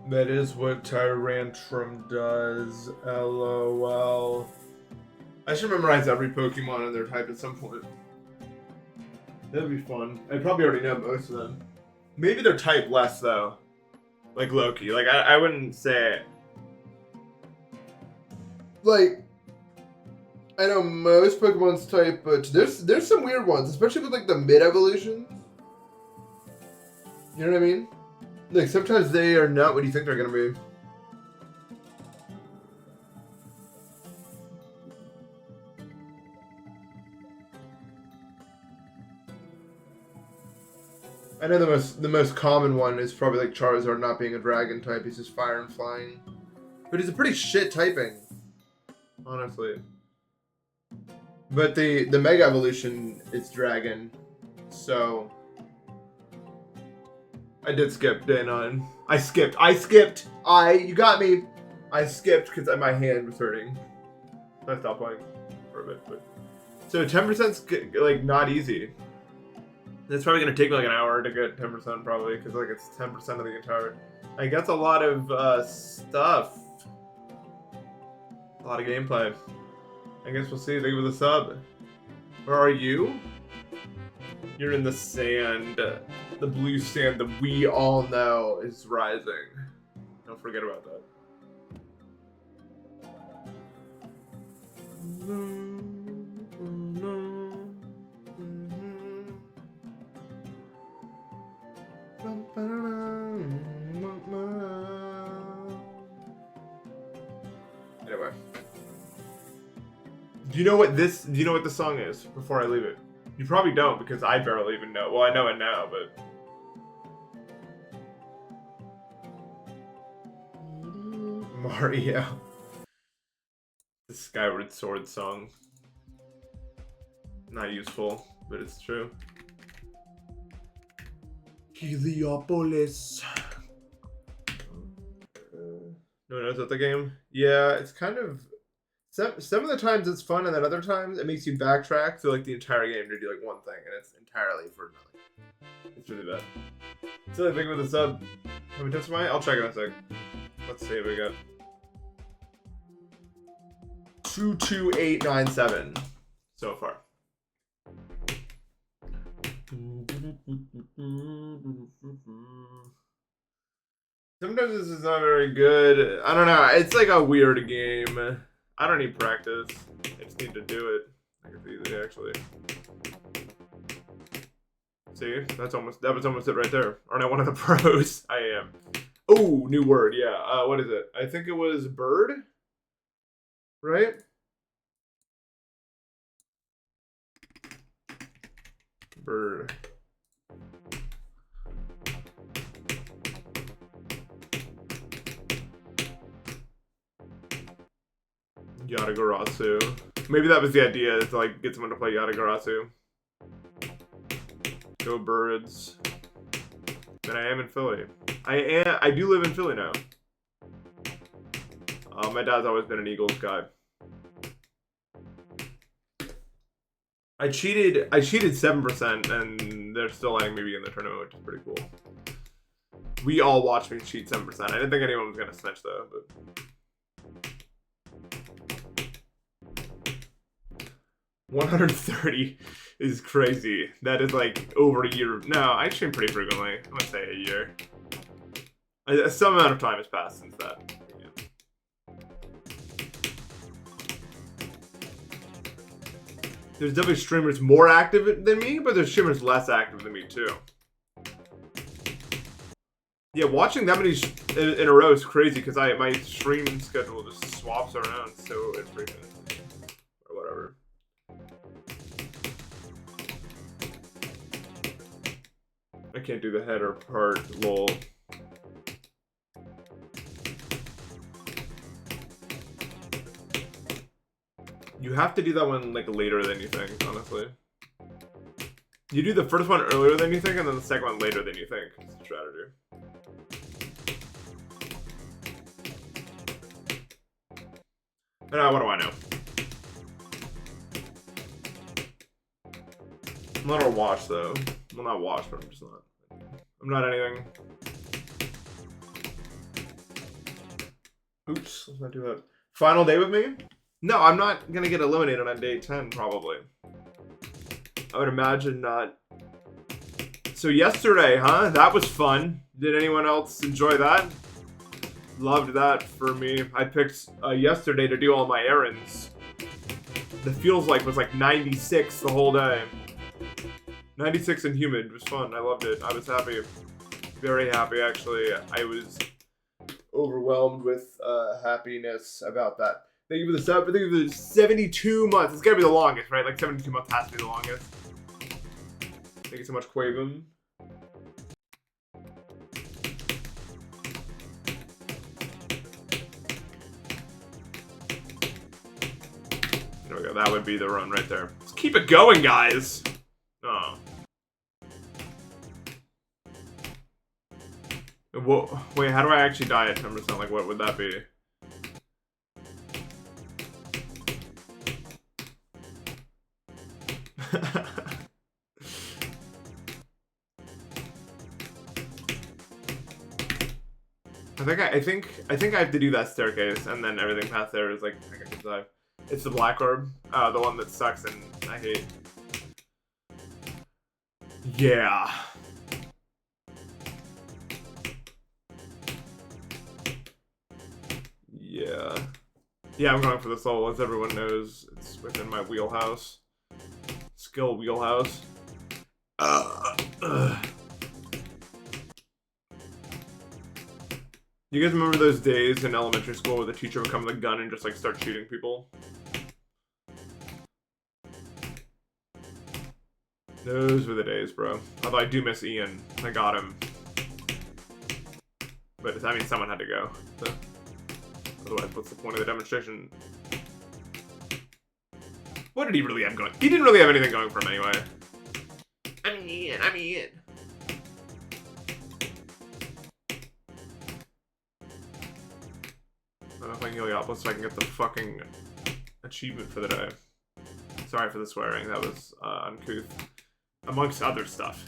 That is what Tyrantrum does. LOL. I should memorize every Pokemon and their type at some point. That'd be fun. I probably already know most of them. Maybe their type less though. Like Loki. Like I wouldn't say it. Like I know most Pokemon's type, but there's some weird ones, especially with like the mid evolutions. You know what I mean? Like sometimes they are not what you think they're gonna be. I know the most common one is probably like Charizard not being a dragon type. He's just fire and flying, but he's a pretty shit typing, honestly. But the Mega Evolution is dragon, so I did skip day 9. I skipped. You got me. I skipped because my hand was hurting. So I stopped playing for a bit. But so 10%'s like not easy. It's probably gonna take me like an hour to get 10% probably because like it's 10% of the entire. Like that's a lot of stuff. A lot of gameplay. I guess we'll see. Thank you for the sub. Where are you? You're in the sand. The blue sand that we all know is rising. Don't forget about that. Anyway. Do you know what the song is before I leave it? You probably don't because I barely even know. Well, I know it now, but Mario. The Skyward Sword song. Not useful, but it's true. Heliopolis. No one knows about the game? Yeah, it's kind of... Some of the times it's fun, and then other times it makes you backtrack through like the entire game to do like one thing, and it's entirely for nothing. It's really bad. Silly thing with the sub. Have we touched mine? I'll check in a sec. Let's see what we got. 22897 so far. Sometimes this is not very good. I don't know. It's like a weird game. I don't need practice. I just need to do it. I can see it actually. See, that was almost it right there. Aren't I one of the pros? I am. Oh, new word. Yeah. What is it? I think it was bird. Right? Bird. Yatagarasu. Maybe that was the idea, to like get someone to play Yatagarasu. Go birds. But I am in Philly. I do live in Philly now. My dad's always been an Eagles guy. I cheated 7% and they're still letting me be in the tournament, which is pretty cool. We all watched me cheat 7%. I didn't think anyone was gonna snitch though, but 130 is crazy. That is like over a year. No, I stream pretty frequently. I would say a year. Some amount of time has passed since that. Yeah. There's definitely streamers more active than me, but there's streamers less active than me too. Yeah, watching that many in a row is crazy because my stream schedule just swaps around so infrequently. Or whatever. I can't do the header part, lol. You have to do that one like later than you think, honestly. You do the first one earlier than you think, and then the second one later than you think. It's a strategy. What do I know? I'm not a watch though. Well, not watch, but I'm just not. I'm not anything. Oops, let's not do that. Final day with me? No, I'm not gonna get eliminated on day 10, probably. I would imagine not. So yesterday, huh? That was fun. Did anyone else enjoy that? Loved that for me. I picked yesterday to do all my errands. The feels like was like 96 the whole day. 96 and humid. It was fun. I loved it. I was happy. Very happy, actually. I was overwhelmed with happiness about that. Thank you for the 72 months. It's gotta be the longest, right? Like 72 months has to be the longest. Thank you so much, Quavum. There we go. That would be the run right there. Let's keep it going, guys. Oh. Whoa. Wait, how do I actually die at 10%? Like, what would that be? I think I have to do that staircase, and then everything past there is like I can die. It's the black orb, the one that sucks and I hate. Yeah. Yeah. Yeah, I'm going for this level, as everyone knows. It's within my wheelhouse. Skill wheelhouse. You guys remember those days in elementary school where the teacher would come with a gun and just like start shooting people? Those were the days, bro. Although I do miss Ian. I got him. But I mean, someone had to go. So. Otherwise, what's the point of the demonstration? What did he really have going? He didn't really have anything going for him anyway. I'm Ian. I'm Ian. I'm playing Heliopolis so I can get the fucking achievement for the day. Sorry for the swearing. That was uncouth. Amongst other stuff.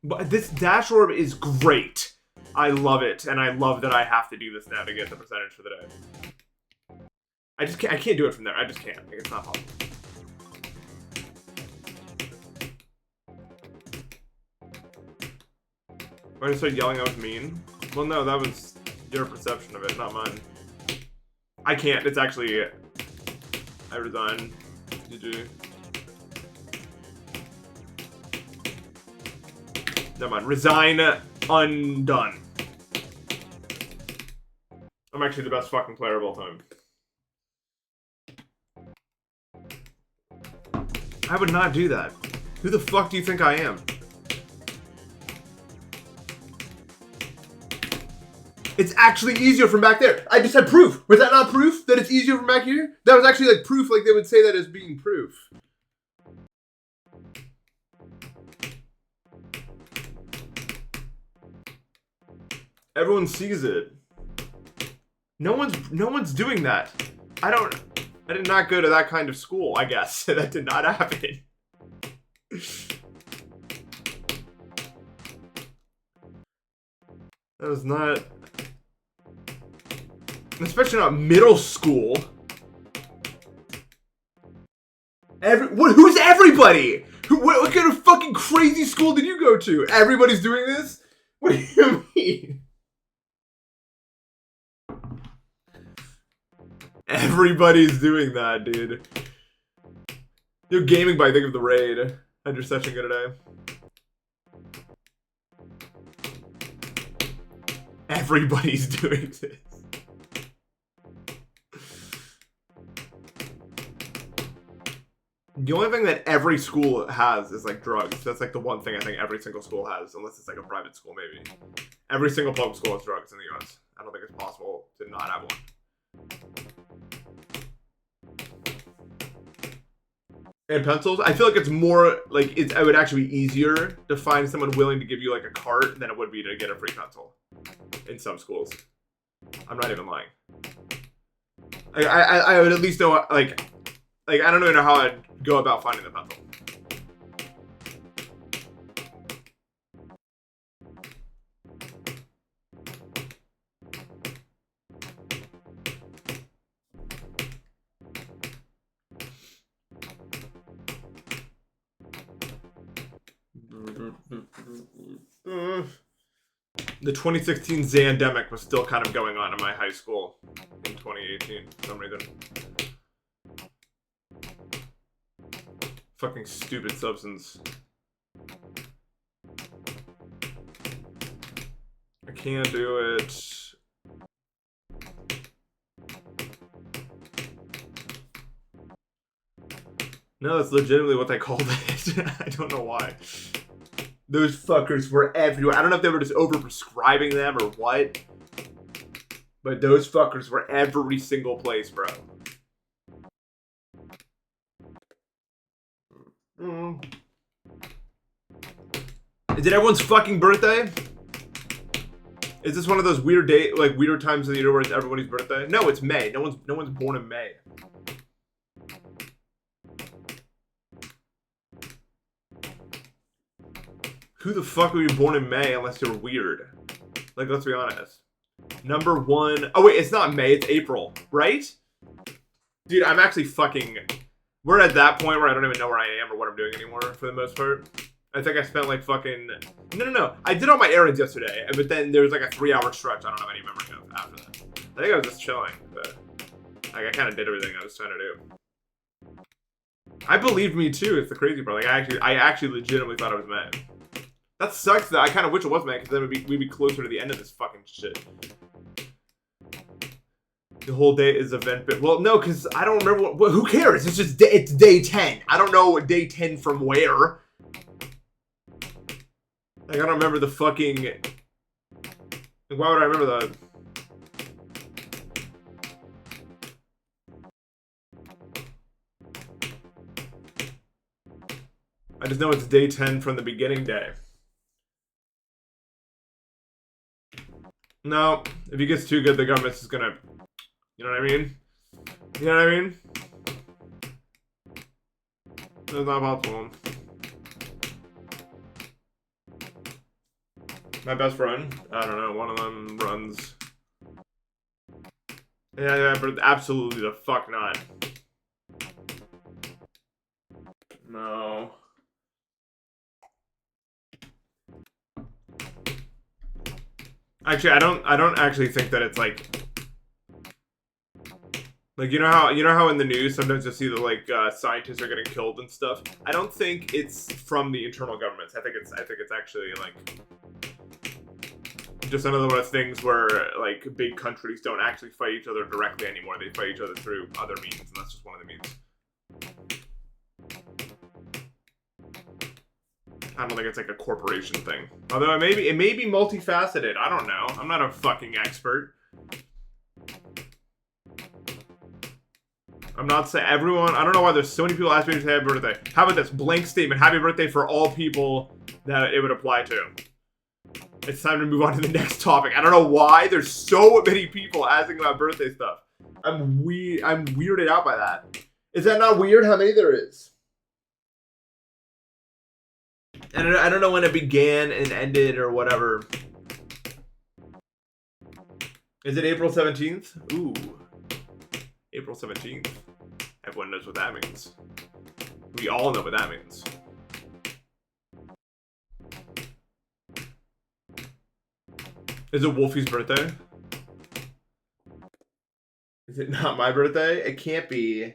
But this dash orb is great. I love it, and I love that I have to do this now to get the percentage for the day. I can't do it from there. I just can't. Like, it's not possible. Why did I start yelling I was mean? Well, no, that was your perception of it, not mine. I can't. It's actually... I resign. GG. Never mind. Resign. Undone. I'm actually the best fucking player of all time. I would not do that. Who the fuck do you think I am? It's actually easier from back there. I just had proof. Was that not proof that it's easier from back here? That was actually like proof, like they would say that as being proof. Everyone sees it. No one's doing that. I did not go to that kind of school, I guess. That did not happen. That was not... Especially not middle school. Who's everybody? What kind of fucking crazy school did you go to? Everybody's doing this? What do you mean? Everybody's doing that, dude. You're gaming by think of the raid. Had your session good today. Everybody's doing this. The only thing that every school has is like drugs. That's like the one thing I think every single school has, unless it's like a private school maybe. Every single public school has drugs in the US. I don't think it's possible to not have one. And pencils? I feel like it's more, like, it would actually be easier to find someone willing to give you, like, a cart than it would be to get a free pencil. In some schools. I'm not even lying. I would at least know, like, I don't even know how I'd go about finding the pencil. The 2016 Zandemic was still kind of going on in my high school in 2018 for some reason. Fucking stupid substance. I can't do it. No, that's legitimately what they called it. I don't know why. Those fuckers were everywhere. I don't know if they were just overprescribing them or what. But those fuckers were every single place, bro. Is it everyone's fucking birthday? Is this one of those weird weird times of the year where it's everybody's birthday? No, it's May. No one's born in May. Who the fuck would be born in May unless you're weird? Like, let's be honest. Number one. Oh wait, it's not May. It's April, right? Dude, I'm actually fucking. We're at that point where I don't even know where I am or what I'm doing anymore for the most part. I think I spent like fucking. No. I did all my errands yesterday, but then there was like a 3-hour stretch I don't have any memory of after that. I think I was just chilling, but like I kind of did everything I was trying to do. I believed me too. It's the crazy part. Like I actually legitimately thought it was May. That sucks though. I kind of wish it was May because then we'd be closer to the end of this fucking shit. The whole day is event bit. Well, no, because I don't remember what. Who cares? It's just it's day 10. I don't know what day 10 from where. Like I don't remember the fucking. Like, why would I remember that? I just know it's day 10 from the beginning day. No, if he gets too good, the government's just gonna. You know what I mean? You know what I mean? It's not possible. My best friend, I don't know, one of them runs. Yeah, but absolutely the fuck not. No. Actually, I don't actually think that it's like you know how in the news sometimes you'll see that like scientists are getting killed and stuff. I don't think it's from the internal governments. I think it's actually like just another one of things where like big countries don't actually fight each other directly anymore. They fight each other through other means, and that's just one of the means. I don't think it's like a corporation thing. Although it may be multifaceted. I don't know. I'm not a fucking expert. I'm not saying everyone. I don't know why there's so many people asking me to say happy birthday. How about this blank statement? Happy birthday for all people that it would apply to. It's time to move on to the next topic. I don't know why there's so many people asking about birthday stuff. I'm weirded out by that. Is that not weird how many there is? And I don't know when it began and ended or whatever. Is it April 17th? Ooh. April 17th. Everyone knows what that means. We all know what that means. Is it Wolfie's birthday? Is it not my birthday? It can't be.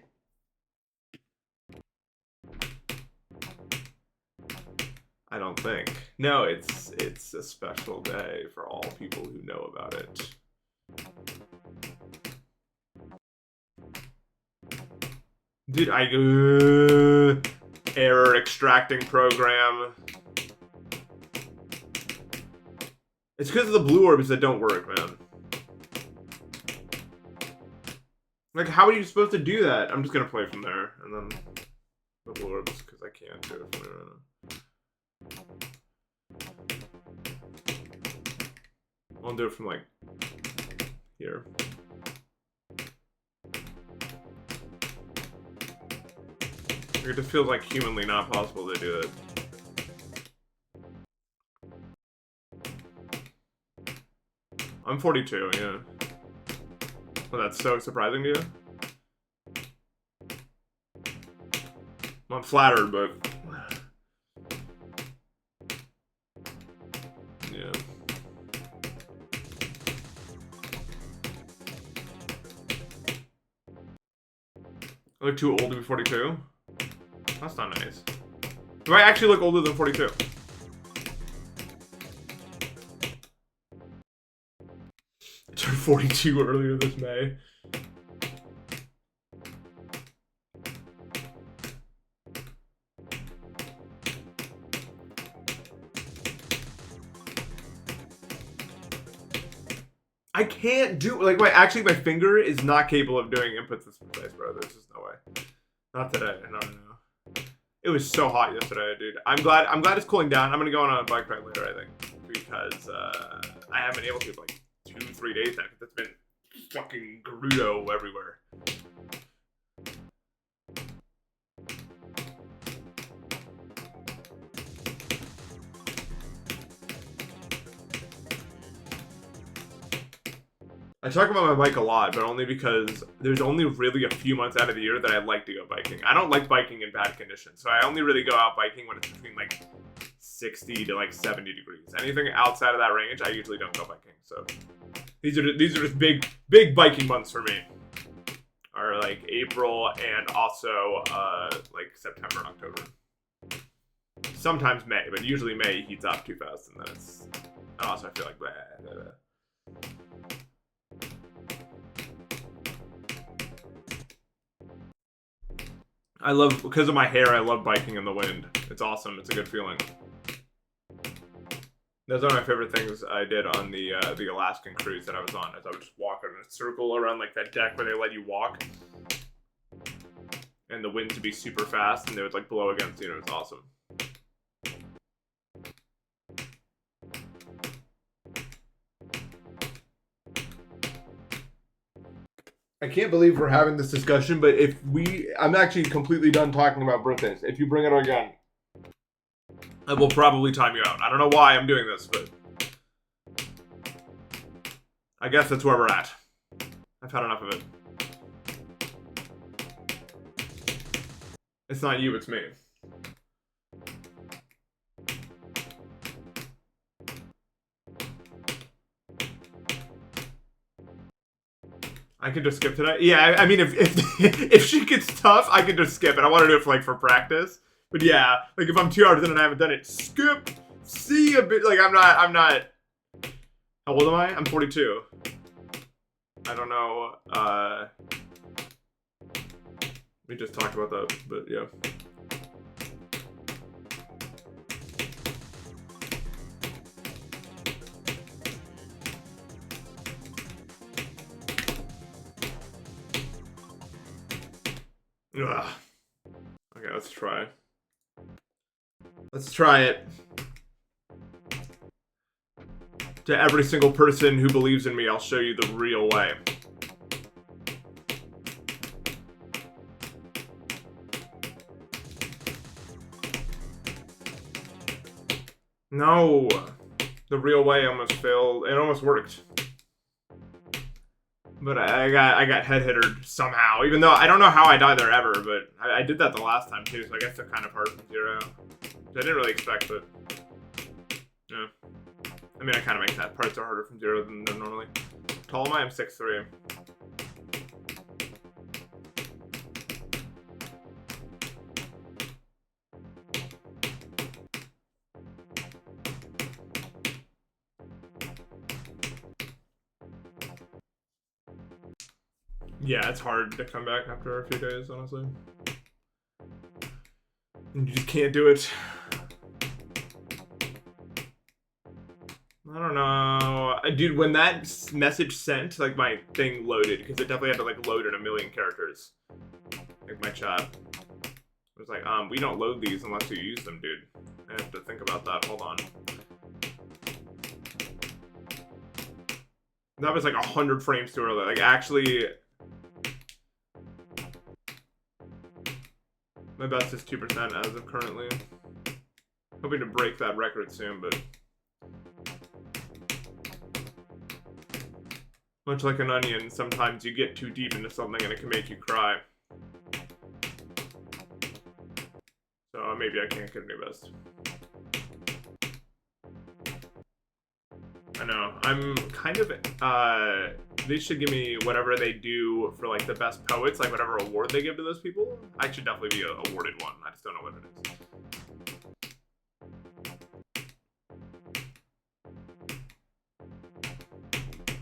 I don't think. No, it's a special day for all people who know about it. Dude, error extracting program. It's because of the blue orbs that don't work, man. Like, how are you supposed to do that? I'm just gonna play from there, and then the blue orbs, because I can't do it from there right now. I'll do it from, like, here. It just feels like humanly not possible to do it. I'm 42, yeah. Well, that's so surprising to you? I'm flattered, but... I look too old to be 42? That's not nice. Do I actually look older than 42? I turned 42 earlier this May. I can't do, like, actually my finger is not capable of doing inputs this precise, bro. There's just no way. Not today, no. It was so hot yesterday, dude. I'm glad it's cooling down. I'm gonna go on a bike ride later, I think. Because, I haven't been able to for like 2-3 days now, because it's been fucking Gerudo everywhere. I talk about my bike a lot, but only because there's only really a few months out of the year that I like to go biking. I don't like biking in bad conditions, so I only really go out biking when it's between like 60 to like 70 degrees. Anything outside of that range, I usually don't go biking. So these are just big biking months for me. Are like April and also like September and October. Sometimes May, but usually May heats up too fast, and then it's. And also, I feel like blah, blah, blah. I love, because of my hair, I love biking in the wind. It's awesome. It's a good feeling. Those are my favorite things I did on the Alaskan cruise that I was on. As I would just walk in a circle around like that deck where they let you walk, and the wind would be super fast, and they would like blow against you. And it was awesome. I can't believe we're having this discussion, but I'm actually completely done talking about birthdays. If you bring it again, I will probably time you out. I don't know why I'm doing this, but I guess that's where we're at. I've had enough of it. It's not you, it's me. I could just skip today. Yeah, I mean, if she gets tough, I could just skip it. I want to do it for practice. But yeah, like if I'm 2 hours in and I haven't done it, skip. See a bit. Like I'm not. How old am I? I'm 42. I don't know. We just talked about that, but yeah. Ugh. Okay, let's try. Let's try it. To every single person who believes in me, I'll show you the real way. No. The real way almost failed. It almost worked. But I got head hittered somehow, even though I don't know how I died there ever, but I did that the last time too, so I guess they're kind of hard from zero. I didn't really expect, but yeah. I mean, I kind of make that parts are harder from zero than they're normally. Tall am I? I'm 6'3". Yeah, it's hard to come back after a few days, honestly. And you just can't do it. I don't know. Dude, when that message sent, like, my thing loaded, because it definitely had to, like, load in 1,000,000 characters. Like, my chat. It was like, we don't load these unless you use them, dude. I have to think about that. Hold on. That was, like, 100 frames too early. Like, actually... My best is 2% as of currently. Hoping to break that record soon, but... Much like an onion, sometimes you get too deep into something and it can make you cry. So maybe I can't get any best. I know. I'm kind of, they should give me whatever they do for, like, the best poets, like, whatever award they give to those people. I should definitely be awarded one. I just don't know what it is.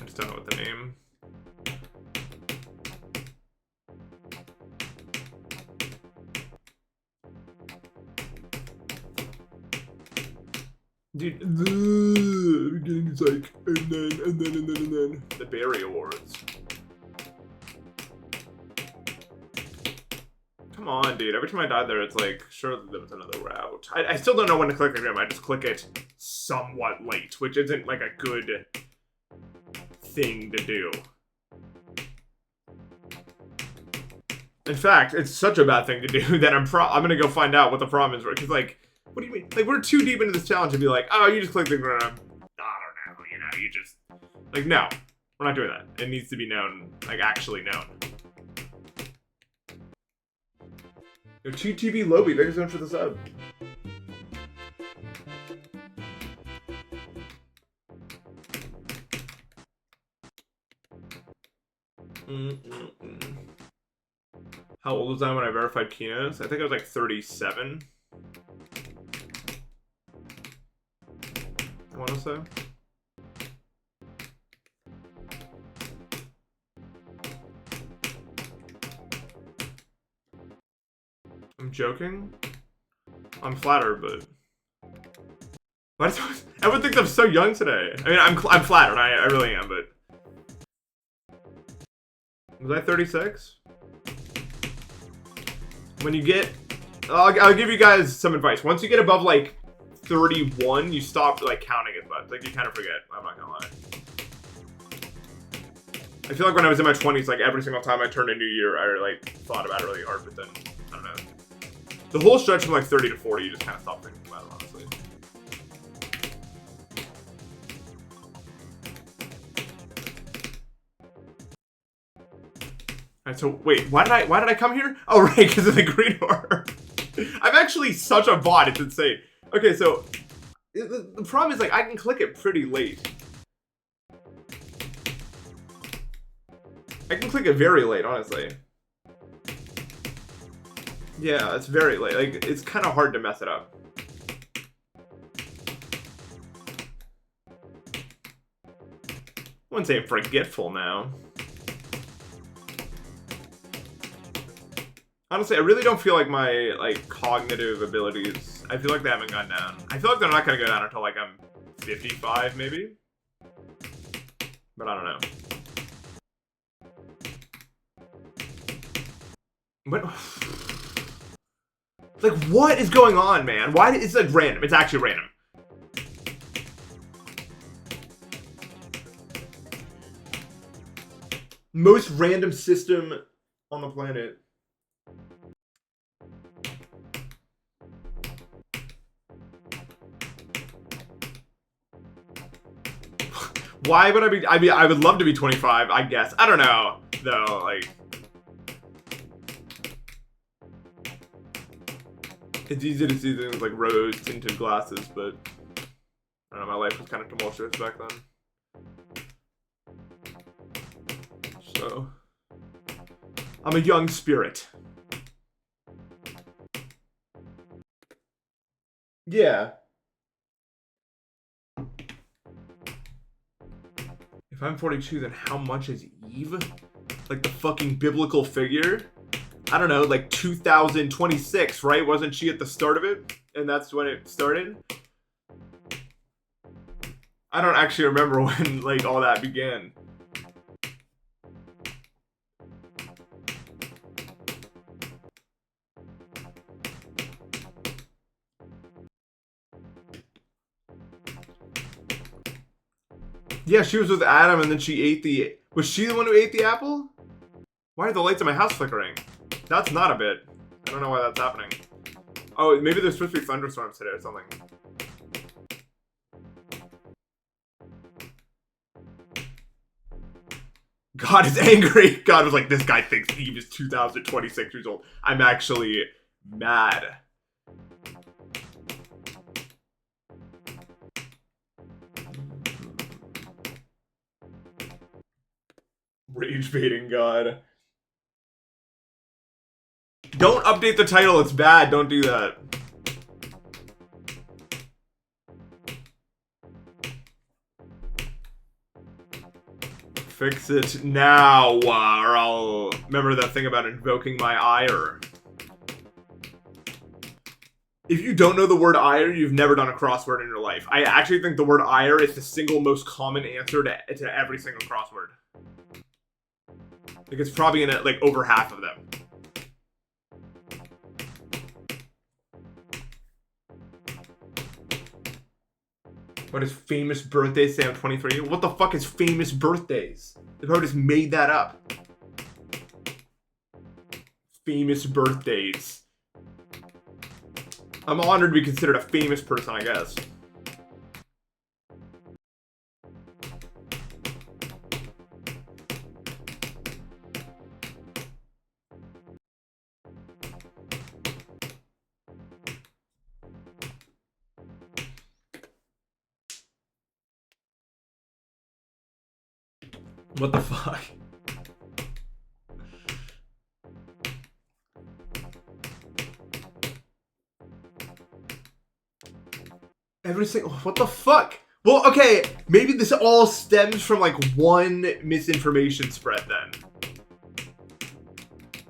I just don't know what the name. Dude, the beginning is like, and then the Barry Awards. Come on, dude. Every time I die there, it's like, surely there was another route. I still don't know when to click the game. I just click it somewhat late, which isn't like a good thing to do. In fact, it's such a bad thing to do that I'm gonna go find out what the problem is. Because, like, what do you mean? Like, we're too deep into this challenge to be like, oh, you just click the ground. I don't know, you know, you just... Like, no. We're not doing that. It needs to be known, like, actually known. Yo, TTB Lobby, thank you so much for the sub. How old was I when I verified Keynotes? I think I was like 37. I want to say. I'm joking. I'm flattered, but why does everyone thinks I'm so young today? I mean, I'm flattered. I really am, but was I 36? When you get, I'll give you guys some advice. Once you get above like 31, you stop like counting as much. Like you kind of forget. I'm not gonna lie. I feel like when I was in my 20s, like every single time I turned a new year, I like thought about it really hard. But then I don't know. The whole stretch from like 30 to 40, you just kind of stop thinking about it, honestly. Alright, so wait, why did I come here? Oh right, because of the green door. I'm actually such a bot, it's insane. Okay, so the problem is like I can click it pretty late. I can click it very late, honestly. Yeah, it's very late. Like it's kind of hard to mess it up. I wouldn't say forgetful now. Honestly, I really don't feel like my like cognitive abilities, I feel like they haven't gone down. I feel like they're not gonna go down until like I'm 55 maybe. But I don't know. But like what is going on, man? Why it's like random? It's actually random. Most random system on the planet. Why would I be? I would love to be 25, I guess. I don't know, though, like. It's easy to see things like rose-tinted glasses, but I don't know, my life was kind of tumultuous back then. So, I'm a young spirit. Yeah. If I'm 42, then how much is Eve? Like the fucking biblical figure? I don't know, like 2026, right? Wasn't she at the start of it? And that's when it started? I don't actually remember when, like, all that began. Yeah, she was with Adam and then she ate the... Was she the one who ate the apple? Why are the lights in my house flickering? That's not a bit. I don't know why that's happening. Oh, maybe there's supposed to be thunderstorms today or something. God is angry. God was like, this guy thinks Eve is 2026 years old. I'm actually mad. Rage baiting God. Don't update the title, it's bad, don't do that. Fix it now, or I'll remember that thing about invoking my ire. If you don't know the word ire, you've never done a crossword in your life. I actually think the word ire is the single most common answer to every single crossword. Like it's probably in like over half of them. What is famous birthdays? Say I'm 23. What the fuck is famous birthdays? They probably just made that up. Famous birthdays. I'm honored to be considered a famous person, I guess. What the fuck? Every single, what the fuck? Well, okay, maybe this all stems from like one misinformation spread then.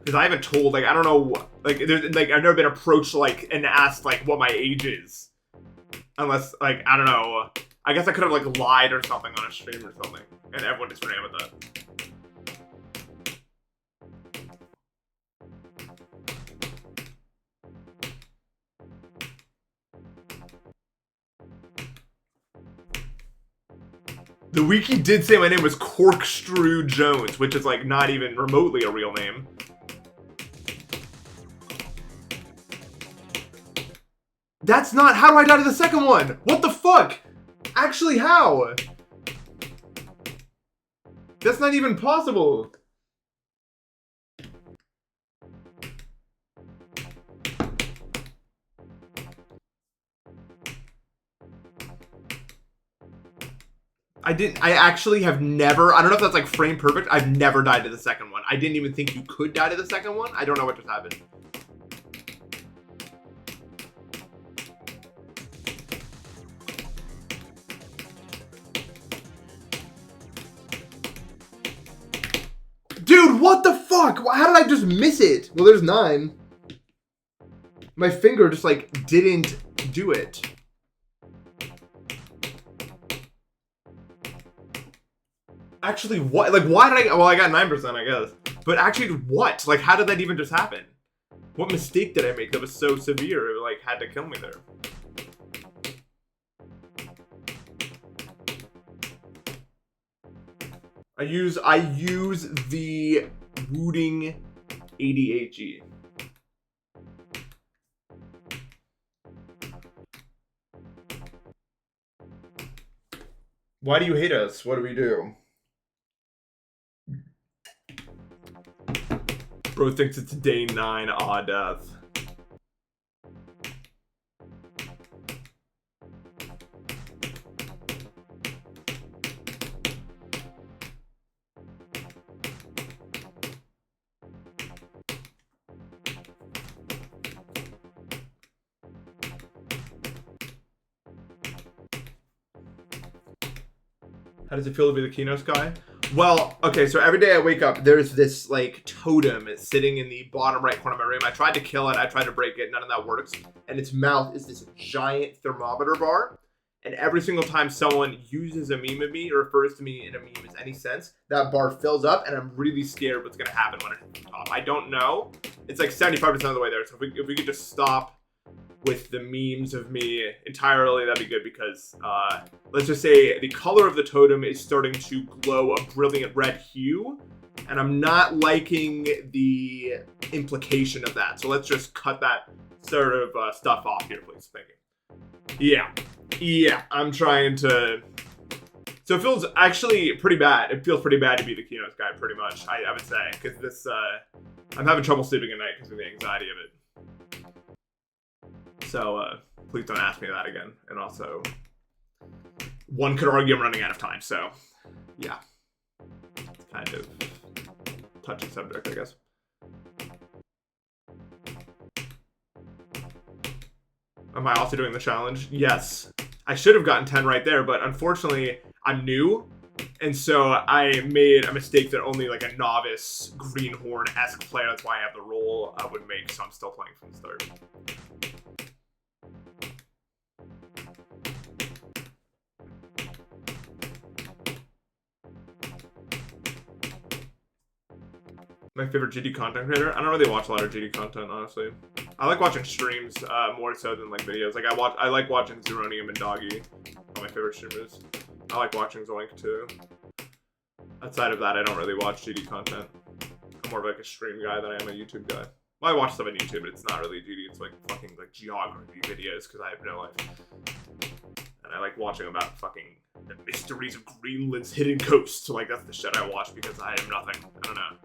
Because I haven't told, like, I don't know, like, there's, like, I've never been approached, like, and asked, like, what my age is. Unless, like, I don't know. I guess I could have, like, lied or something on a stream or something. And everyone just ran with that. The wiki did say my name was Corkscrew Jones, which is, like, not even remotely a real name. That's not, how do I die to the second one? What the fuck? Actually, how? That's not even possible. I actually have never, I don't know if that's like frame perfect, I've never died to the second one. I didn't even think you could die to the second one. I don't know what just happened. Dude, what the fuck? How did I just miss it? Well, there's 9. My finger just like didn't do it. Actually, what? Like, why did I? Well, I got 9%, I guess. But actually, what? Like, how did that even just happen? What mistake did I make that was so severe? It like had to kill me there. I use the Wooding ADHD. Why do you hate us? What do we do? Bro thinks it's day 9, aw death. How does it feel to be the Keynote guy? Well, okay, so every day I wake up, there's this, like, totem sitting in the bottom right corner of my room. I tried to kill it, I tried to break it, none of that works. And its mouth is this giant thermometer bar. And every single time someone uses a meme of me or refers to me in a meme in any sense, that bar fills up, and I'm really scared what's going to happen when it hits the top. I don't know. It's like 75% of the way there, so if we could just stop with the memes of me entirely, that'd be good, because let's just say the color of the totem is starting to glow a brilliant red hue, and I'm not liking the implication of that. So let's just cut that sort of stuff off here, please. Thank you. Yeah, I'm trying to. So it feels actually pretty bad. It feels pretty bad to be the Keynote guy, pretty much, I would say, because this I'm having trouble sleeping at night because of the anxiety of it. So, please don't ask me that again. And also, one could argue I'm running out of time, so, yeah. kind of touchy subject, I guess. Am I also doing the challenge? Yes. I should have gotten 10 right there, but unfortunately, I'm new. And so I made a mistake that only like a novice greenhorn-esque player, that's why I have the role, would make. So I'm still playing from the start. My favorite GD content creator? I don't really watch a lot of GD content, honestly. I like watching streams more so than like videos. Like I like watching Zeronium and Doggy, all my favorite streamers. I like watching Zoink too. Outside of that, I don't really watch GD content. I'm more of like a stream guy than I am a YouTube guy. Well, I watch stuff on YouTube, but it's not really GD. It's like fucking like geography videos because I have no life. And I like watching about fucking the mysteries of Greenland's hidden coast. So like that's the shit I watch because I am nothing. I don't know.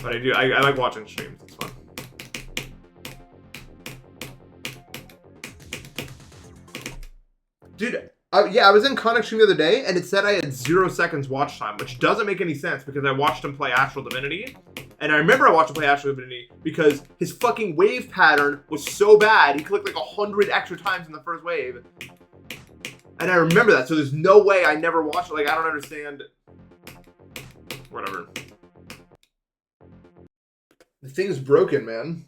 But I like watching streams, it's fun. Dude, yeah, I was in Conic stream the other day, and it said I had 0 seconds watch time, which doesn't make any sense, because I watched him play Astral Divinity, and I remember I watched him play Astral Divinity, because his fucking wave pattern was so bad, he clicked like 100 extra times in the first wave. And I remember that, so there's no way I never watched it, like, I don't understand. Whatever. The thing's broken, man.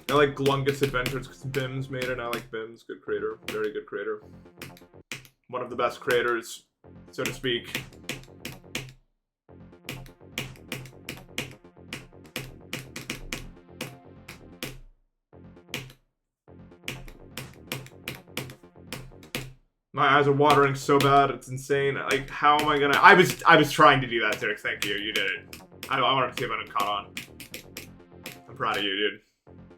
I like Glungus Adventures because Bim's made it. I like Bim's. Good creator. Very good creator. One of the best creators, so to speak. My eyes are watering so bad, it's insane. Like, how am I gonna... I was trying to do that, Zerix. Thank you. You did it. I wanted to see if I caught on. I'm proud of you, dude.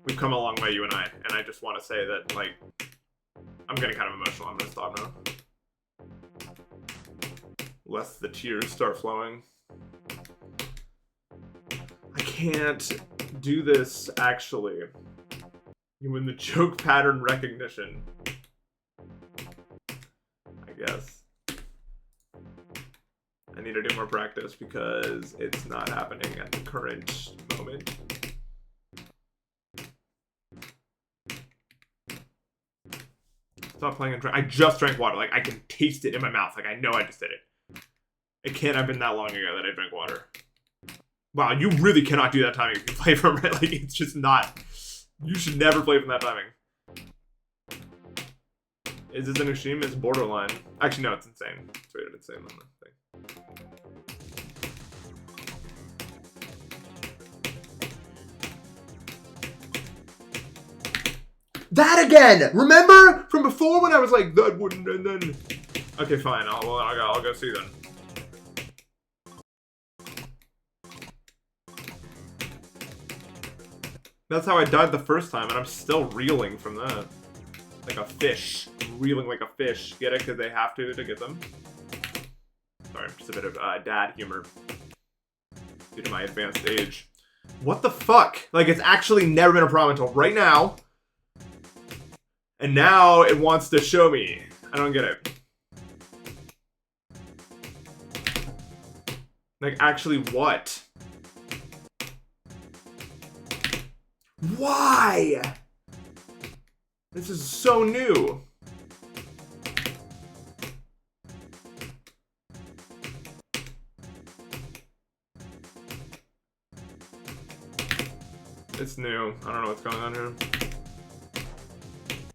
We've come a long way, you and I just want to say that, like, I'm getting kind of emotional. I'm gonna stop now. Lest the tears start flowing. I can't do this, actually. You win the joke pattern recognition. Guess. I need to do more practice because it's not happening at the current moment. Stop playing and drink. I just drank water. Like, I can taste it in my mouth. Like, I know I just did it. It can't have been that long ago that I drank water. Wow, you really cannot do that timing if you play from it. Like, it's just not. You should never play from that timing. Is this an extreme? It's borderline. Actually, no, it's insane. It's rated insane on the thing. That again! Remember from before when I was like, that wouldn't, and then... Okay, fine. I'll go see then. That's how I died the first time, and I'm still reeling from that. Like a fish. Reeling like a fish. Get it? Because they have to get them. Sorry, just a bit of dad humor. Due to my advanced age. What the fuck? Like, it's actually never been a problem until right now. And now it wants to show me. I don't get it. Like, actually what? Why? This is so new. It's new. I don't know what's going on here.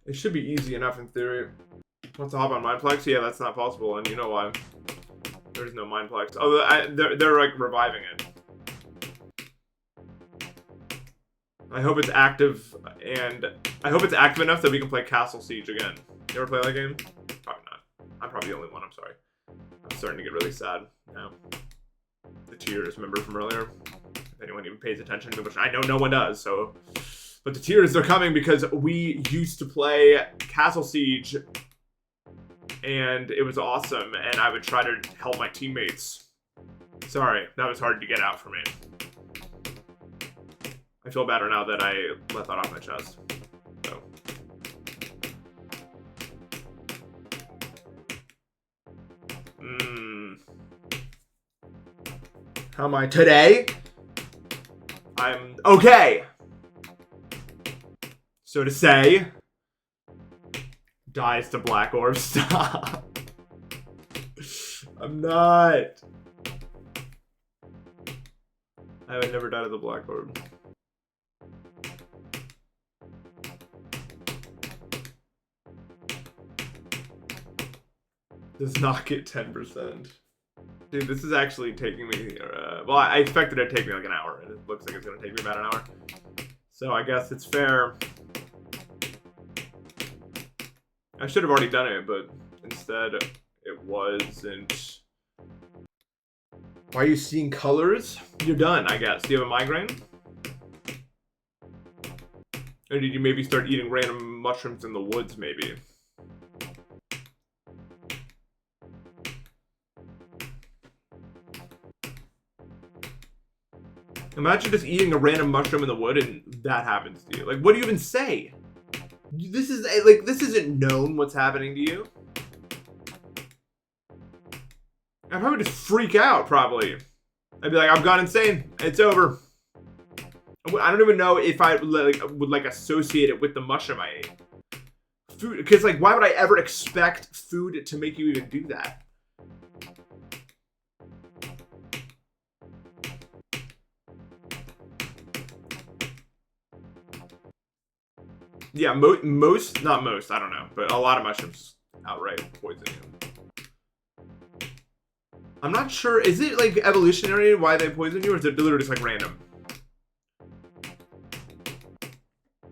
It should be easy enough in theory. Want to hop on Mindplex? Yeah, that's not possible, and you know why. There's no Mindplex. Oh, they're like reviving it. I hope it's active, and I hope it's active enough that we can play Castle Siege again. You ever play that game? Probably not. I'm probably the only one, I'm sorry. I'm starting to get really sad now. The tears, remember from earlier? If anyone even pays attention to which I know no one does, so But the tears are coming because we used to play Castle Siege, and it was awesome, and I would try to help my teammates. Sorry, that was hard to get out for me. I feel better now that I let that off my chest. So. How am I today? I'm okay. So to say, dies to black orb. Stop. I'm not. I would never die to the black orb. Does not get 10%. Dude, this is actually taking me, well, I expected it to take me like an hour, and it looks like it's going to take me about an hour. So I guess it's fair. I should have already done it, but instead it wasn't. Why are you seeing colors? You're done, I guess. Do you have a migraine? Or did you maybe start eating random mushrooms in the woods, maybe? Imagine just eating a random mushroom in the wood and that happens to you. Like, what do you even say? This is, like, this isn't known what's happening to you. I'd probably just freak out, probably. I'd be like, I've gone insane. It's over. I don't even know if I would associate it with the mushroom I ate. Food, because, like, why would I ever expect food to make you even do that? Yeah, not most, I don't know, but a lot of mushrooms outright poison you. I'm not sure, is it like evolutionary why they poison you, or is it literally just like random?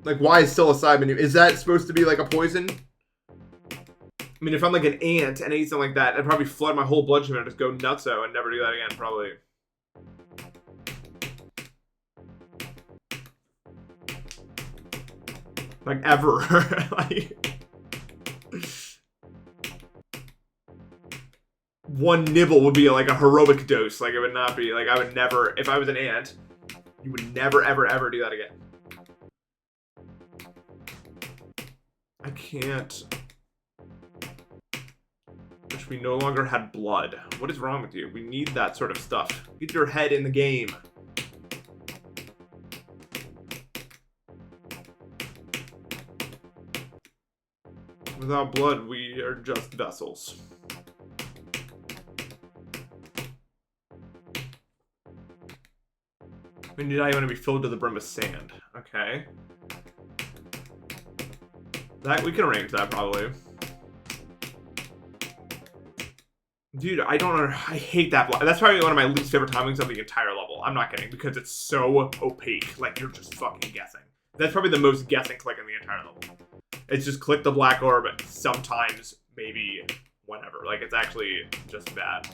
Like, why is psilocybin, is that supposed to be like a poison? I mean, if I'm like an ant and I eat something like that, I'd probably flood my whole bloodstream and just go nutso and never do that again, probably. Like, ever. Like, one nibble would be like a heroic dose. Like, it would not be, like, I would never, if I was an ant, you would never, ever, ever do that again. I can't. Wish we no longer had blood. What is wrong with you? We need that sort of stuff. Get your head in the game. Without blood, we are just vessels. We need not even to be filled to the brim with sand. Okay. That we can arrange that probably. Dude, I don't know. I hate that block. That's probably one of my least favorite timings of the entire level. I'm not kidding, because it's so opaque. Like, you're just fucking guessing. That's probably the most guessing click in the entire level. It's just click the black orb sometimes, maybe, whenever. Like, it's actually just bad.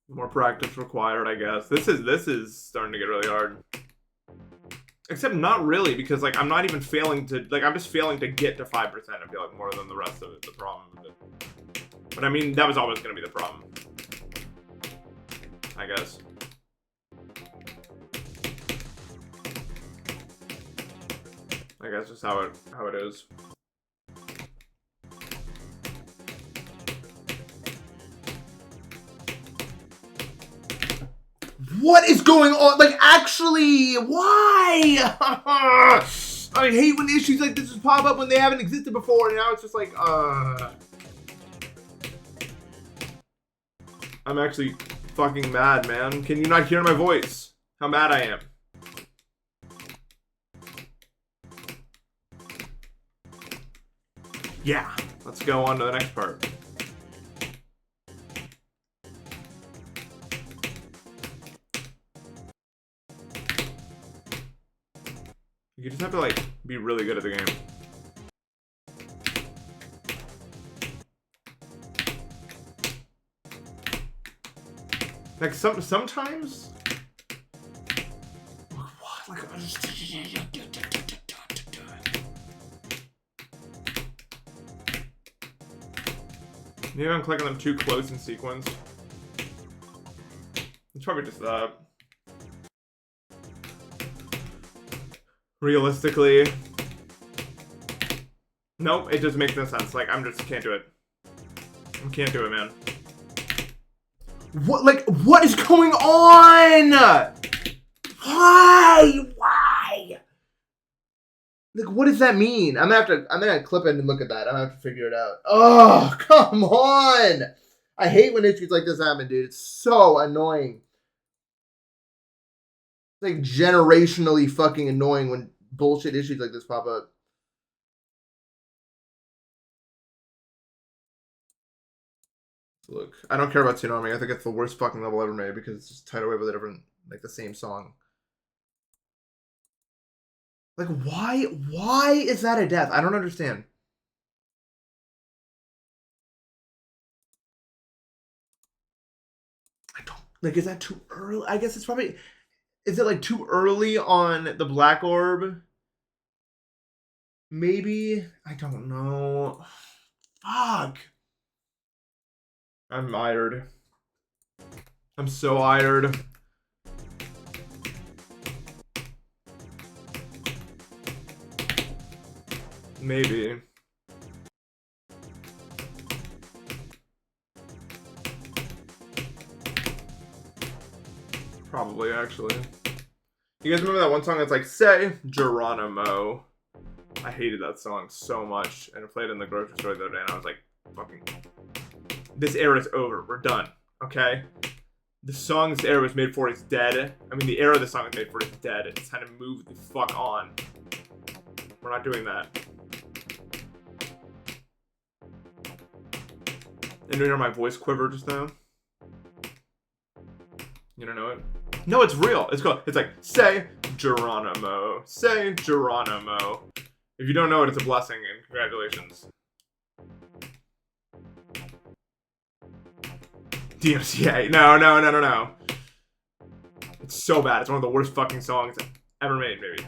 More practice required, I guess. This is starting to get really hard. Except not really, because, like, I'm not even failing to, like, I'm just failing to get to 5%, I feel like, more than the rest of it, the problem with it. But I mean, that was always going to be the problem. I guess. I guess just how it is. What is going on? Like, actually, why? I hate when issues like this just pop up when they haven't existed before, and now it's just like, I'm actually fucking mad, man. Can you not hear my voice? How mad I am. Yeah, let's go on to the next part. You just have to, like, be really good at the game. Like sometimes. What? Like. Maybe I'm clicking them too close in sequence. It's probably just that. Realistically. Nope, it just makes no sense. Like, I'm just can't do it. I can't do it, man. What, like, what is going on? Why? Why? Like, what does that mean? I'm gonna clip it and look at that. I'm gonna have to figure it out. Oh, come on! I hate when issues like this happen, dude. It's so annoying. It's like generationally fucking annoying when bullshit issues like this pop up. Look, I don't care about Tsunami. I think it's the worst fucking level ever made because it's just tied away with a different, like the same song. Like, why is that a death? I don't understand. I don't, like, is that too early? I guess it's probably, is it like too early on the Black Orb? Maybe? I don't know. Fuck. I'm mired. I'm so mired. Maybe. Probably, actually. You guys remember that one song that's like, Say Geronimo? I hated that song so much. And I played it in the grocery store the other day and I was like, fucking... This era is over. We're done. Okay? The song this era was made for is dead. I mean, the era the song was made for is dead. It's time to move the fuck on. We're not doing that. And you hear my voice quiver just now? You don't know it? No, it's real. It's called. It's like, Say Geronimo. Say Geronimo. If you don't know it, it's a blessing and congratulations. DMCA. No. It's so bad. It's one of the worst fucking songs ever made, maybe.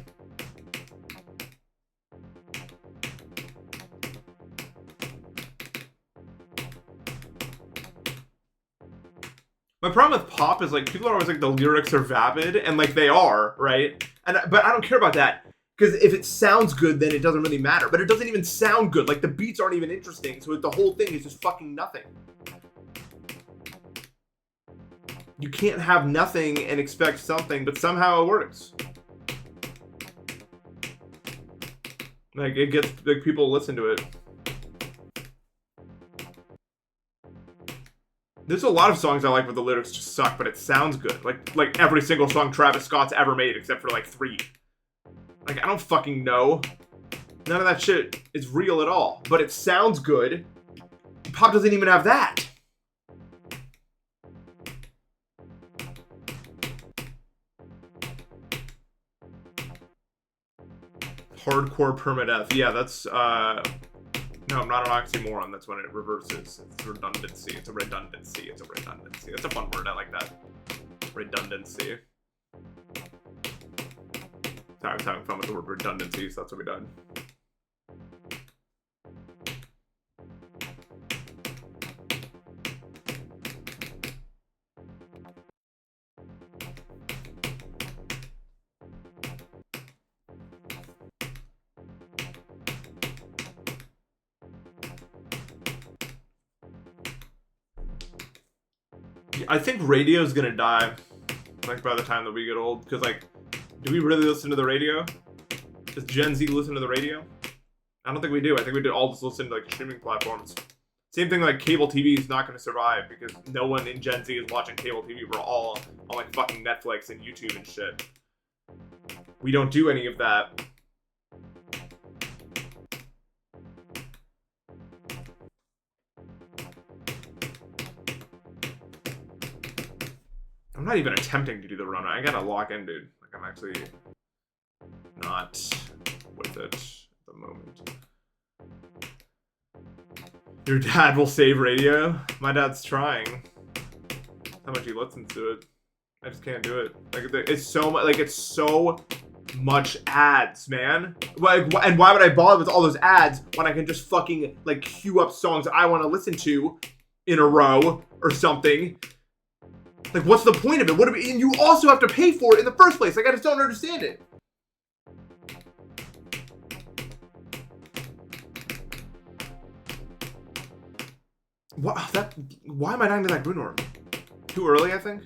My problem with pop is, like, people are always like, the lyrics are vapid, and, like, they are, right? But I don't care about that. Because if it sounds good, then it doesn't really matter. But it doesn't even sound good. Like, the beats aren't even interesting, so the whole thing is just fucking nothing. You can't have nothing and expect something, but somehow it works. Like, it gets, like, people listen to it. There's a lot of songs I like where the lyrics just suck, but it sounds good. Like every single song Travis Scott's ever made, except for like 3. Like, I don't fucking know. None of that shit is real at all. But it sounds good. Pop doesn't even have that. Hardcore permadeath. Yeah, that's, no, I'm not an oxymoron. That's when it reverses. It's redundancy. It's a redundancy. It's a redundancy. That's a fun word. I like that. Redundancy. Sorry, I was having fun with the word redundancy, so that's what we done. I think radio's gonna die, like, by the time that we get old. Because, like, do we really listen to the radio? Does Gen Z listen to the radio? I don't think we do. I think we all just listen to, like, streaming platforms. Same thing, like, cable TV is not gonna survive because no one in Gen Z is watching cable TV. We're all on, like, fucking Netflix and YouTube and shit. We don't do any of that. I'm not even attempting to do the run. I gotta lock in, dude. Like, I'm actually not with it at the moment. Your dad will save radio? My dad's trying. how much he listens to it. I just can't do it. Like, it's so much. Like, it's so much ads, man. Like, and why would I bother with all those ads when I can just fucking like queue up songs I want to listen to in a row or something? Like, what's the point of it? And you also have to pay for it in the first place. Like, I just don't understand it. Why am I dying to that Grunorm? Too early, I think?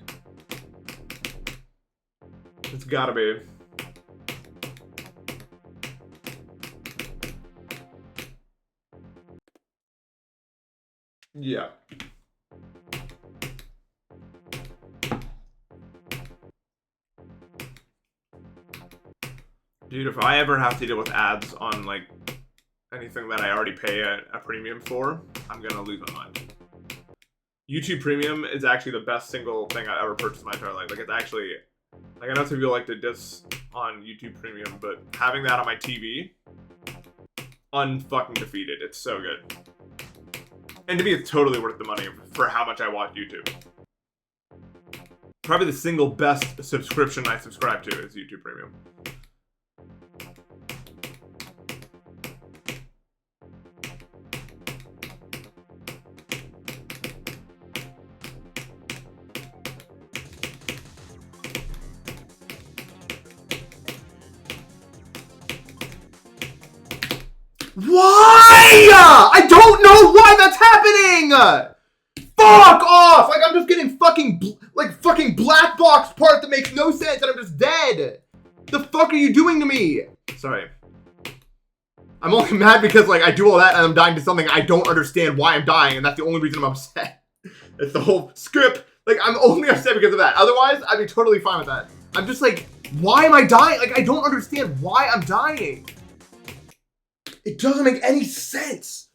It's gotta be. Yeah. Dude, if I ever have to deal with ads on, like, anything that I already pay a premium for, I'm gonna lose my mind. YouTube Premium is actually the best single thing I ever purchased in my entire life. Like, it's actually... Like, I know some people like to diss on YouTube Premium, but having that on my TV, unfucking defeated. It's so good. And to me, it's totally worth the money for how much I watch YouTube. Probably the single best subscription I subscribe to is YouTube Premium. Why? I don't know why that's happening! Fuck off! Like, I'm just getting fucking black box part that makes no sense and I'm just dead! The fuck are you doing to me? Sorry. I'm only mad because, like, I do all that and I'm dying to something I don't understand why I'm dying, and that's the only reason I'm upset. It's the whole script. Like, I'm only upset because of that. Otherwise, I'd be totally fine with that. I'm just like, why am I dying? Like, I don't understand why I'm dying. It doesn't make any sense.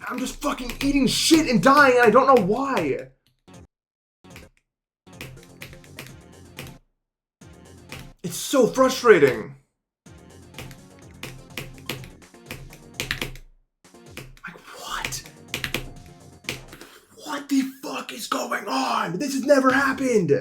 I'm just fucking eating shit and dying and I don't know why. It's so frustrating. Like, what? What the fuck is going on? This has never happened.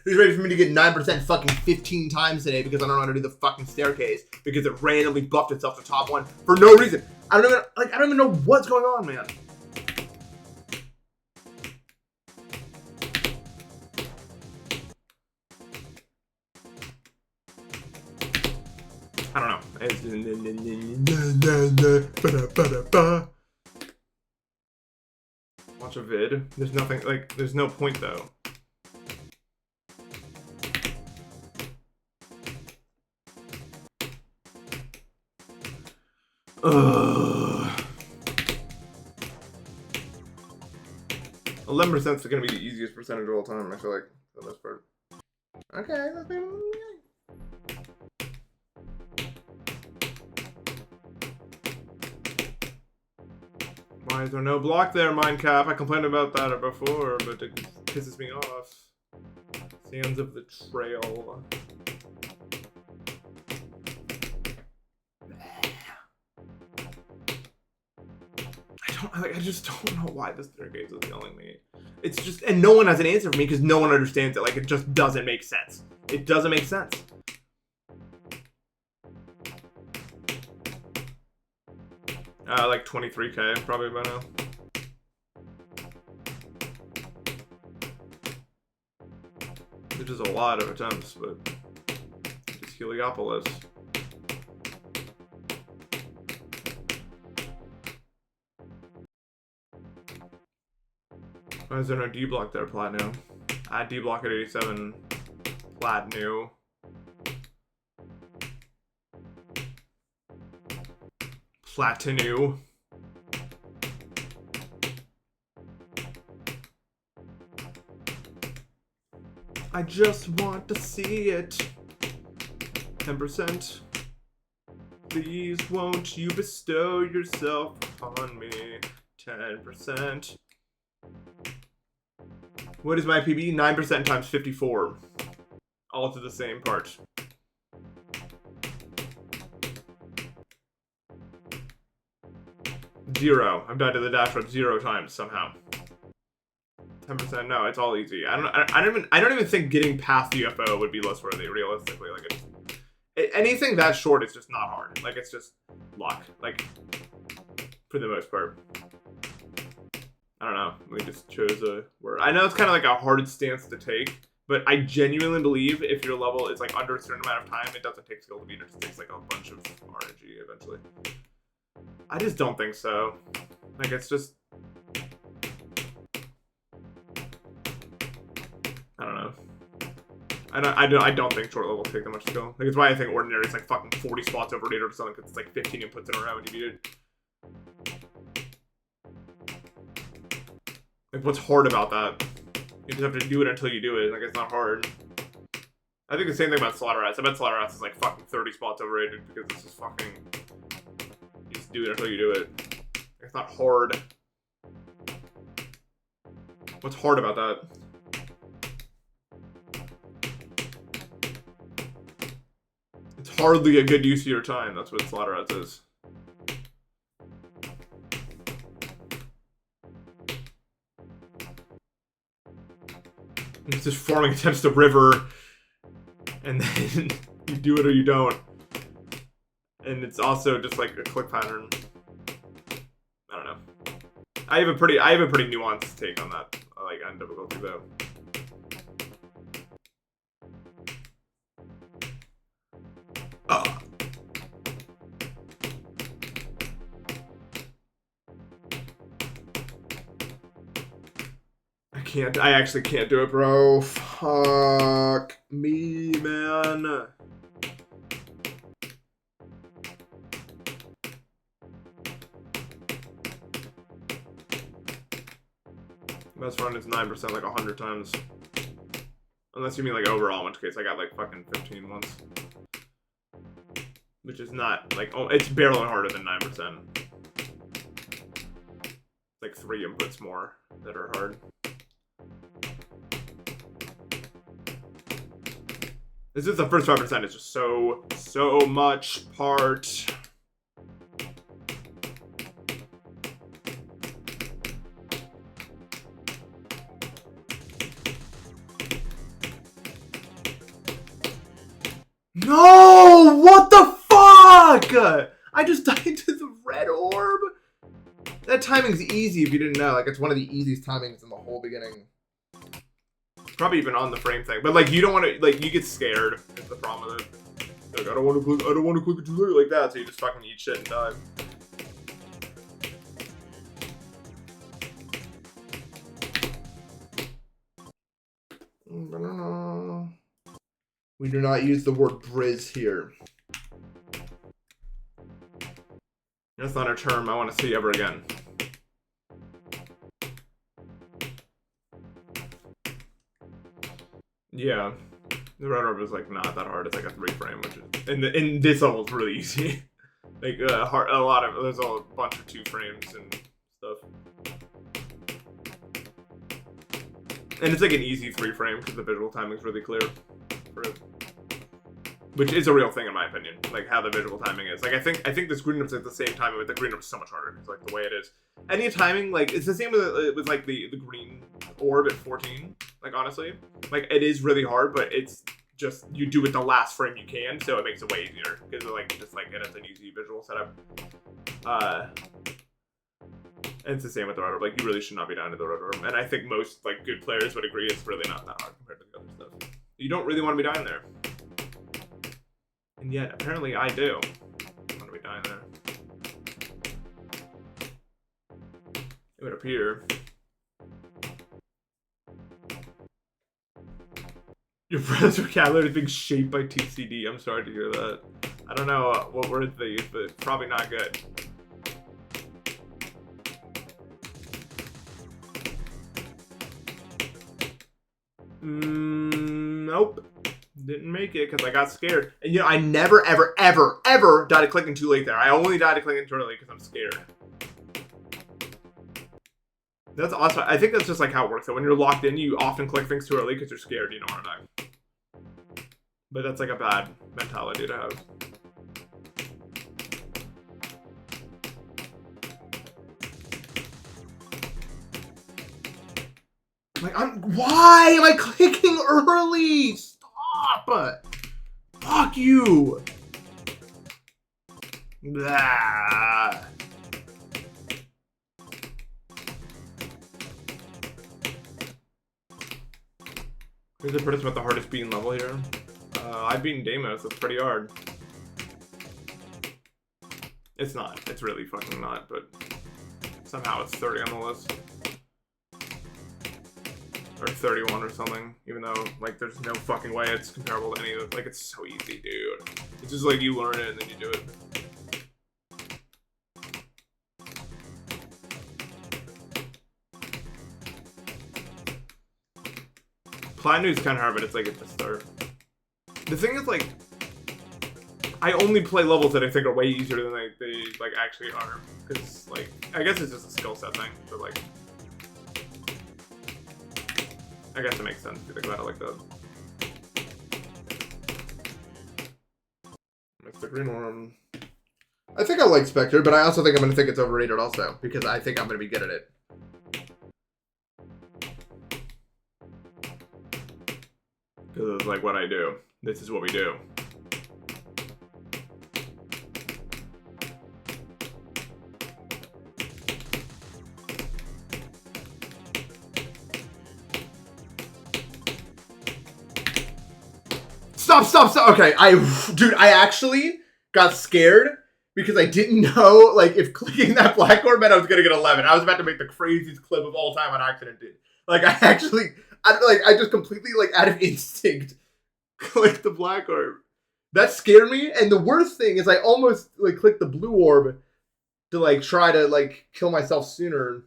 He's ready for me to get 9% fucking 15 times today because I don't know how to do the fucking staircase because it randomly buffed itself to top one for no reason. I don't even know what's going on, man. I don't know. Watch a vid. There's nothing, like, there's no point though. Ugh. 11% is gonna be the easiest percentage of all time, I feel like, for the most part. Okay, that's okay. Why is there no block there, Mindcap? I complained about that before, but it pisses me off. Sands of the Trail. I just don't know why this staircase is yelling me. It's just, and no one has an answer for me because no one understands it. Like, it just doesn't make sense. It doesn't make sense. Like 23K probably by now. Which is a lot of attempts, but it's Heliopolis. Why is there no D block there, Plat new? Add D block at 87. Plat new. Platinu. I just want to see it. 10%. Please won't you bestow yourself upon me? 10%. What is my PB? 9% times 54. All to the same part. Zero. I've died to the dash road 0 times somehow. 10%. No, it's all easy. I don't even think getting past the UFO would be less worthy. Realistically, like anything that short is just not hard. Like it's just luck. Like for the most part. I don't know. We just chose a word. I know it's kind of like a hard stance to take, but I genuinely believe if your level is like under a certain amount of time, it doesn't take skill to beat. It just takes like a bunch of RNG eventually. I just don't think so. Like it's just, I don't know. I don't think short levels take that much skill. Like it's why I think ordinary is like fucking 40 spots overrated or something because it's like 15 inputs in a row and you beat it. Like, what's hard about that? You just have to do it until you do it. Like, it's not hard. I think the same thing about Slaughter House. I bet Slaughter House is like fucking 30 spots overrated because this is fucking. You just do it until you do it. It's not hard. What's hard about that? It's hardly a good use of your time. That's what Slaughter House is. It's just farming attempts to river, and then you do it or you don't. And it's also just like a click pattern. I don't know. I have a pretty nuanced take on that, like on difficulty though. I actually can't do it, bro. Fuck me, man. Best run is 9% like 100 times. Unless you mean like overall, in which case I got like fucking 15 once. Which is not, like, oh, it's barely harder than 9%. Like 3 inputs more that are hard. This is the first 5%. It's just so much part. No! What the fuck? I just died to the red orb. That timing's easy if you didn't know. Like, it's one of the easiest timings in the whole beginning. Probably even on the frame thing, but like you don't want to, like you get scared. Is the problem with it? Like I don't want to click it too late like that, so you just fucking eat shit and die. We do not use the word brizz here. That's not a term I want to see ever again. Yeah, the red orb is like not that hard. It's like a 3 frame, which is in this level it's really easy. Like there's a bunch of 2 frames and stuff, and it's like an easy 3 frame because the visual timing is really clear for it, which is a real thing in my opinion. Like how the visual timing is. Like I think this green up's at the same timing, but the green up is so much harder. It's like the way it is. Any timing, like it's the same with like the green orb at 14. Like honestly, like it is really hard, but it's just you do it the last frame you can, so it makes it way easier because like just like it's an easy visual setup. And it's the same with the red orb. Like you really should not be down to the red orb, and I think most like good players would agree it's really not that hard compared to the other stuff. You don't really want to be dying there, and yet apparently I do. I want to be dying there. It would appear. Your brother's vocabulary is being shaped by TCD. I'm sorry to hear that. I don't know what words they use, but probably not good. Nope. Didn't make it because I got scared. And you know, I never, ever, ever, ever died to clicking too late there. I only died to clicking too early because I'm scared. That's awesome. I think that's just like how it works. So when you're locked in, you often click things too early because you're scared you don't want to die. But that's like a bad mentality to have. Like, why am I clicking early? Stop! Fuck you! Blah. Who's the person with the hardest beaten level here? I've beaten Deimos, it's pretty hard. It's not, it's really fucking not, but somehow it's 30 on the list. Or 31 or something, even though, like, there's no fucking way it's comparable to any of it. Like, it's so easy, dude. It's just like you learn it and then you do it. Platinum is kind of hard, but it's like at the start. The thing is, like, I only play levels that I think are way easier than they like, actually are. Because, like, I guess it's just a skill set thing, but, like, I guess it makes sense if you think about it like that. Mr. Greenworm. I think I like Spectre, but I also think I'm going to think it's overrated also, because I think I'm going to be good at it. Because it's like what I do. This is what we do. Stop. Okay, dude, I actually got scared because I didn't know, like, if clicking that black orb meant I was gonna get 11. I was about to make the craziest clip of all time on accident, dude. Like, I just completely, like, out of instinct clicked the black orb. That scared me, and the worst thing is I almost, like, clicked the blue orb to, like, try to, like, kill myself sooner.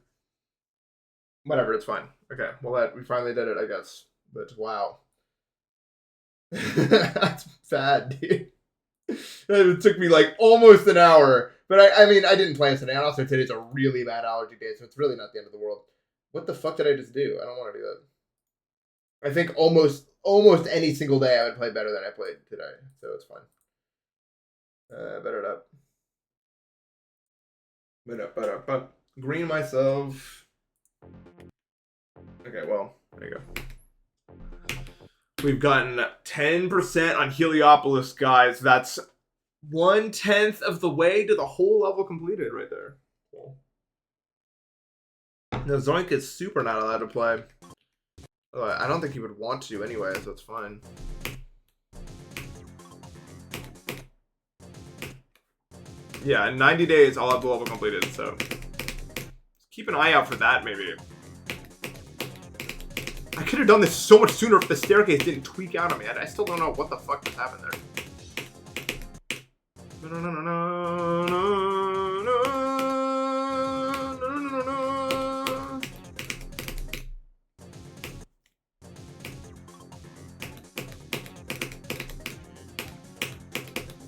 Whatever, it's fine. Okay, well, we finally did it, I guess. But, wow. That's bad, dude. It took me like almost an hour, but I mean, I didn't plan today. And also, today's a really bad allergy day, so it's really not the end of the world. What the fuck did I just do? I don't want to do that. I think almost any single day I would play better than I played today, so it's fine. Better it up. Green myself. Okay, well, there you go. We've gotten 10% on Heliopolis, guys. That's 1/10 of the way to the whole level completed right there. Cool. No, Zoink is super not allowed to play. I don't think he would want to anyway, so it's fine. Yeah, in 90 days, I'll have the level completed, so keep an eye out for that, maybe. I could have done this so much sooner if the staircase didn't tweak out on me. I still don't know what the fuck just happened there.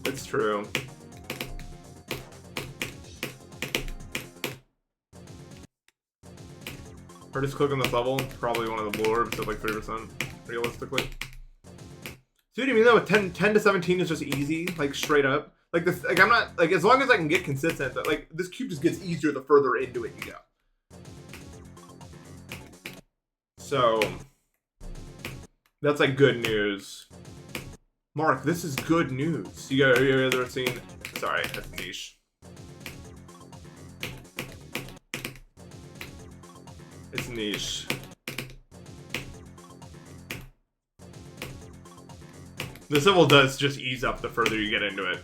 It's true. Hardest click on this level, probably one of the blue orbs at like 3%, realistically. Dude, even though 10 to 17 is just easy, like straight up. Like this, like I'm not like as long as I can get consistent, like this cube just gets easier the further into it you go. So that's like good news. Mark, this is good news. You ever seen? Sorry, that's niche. It's niche. This level does just ease up the further you get into it.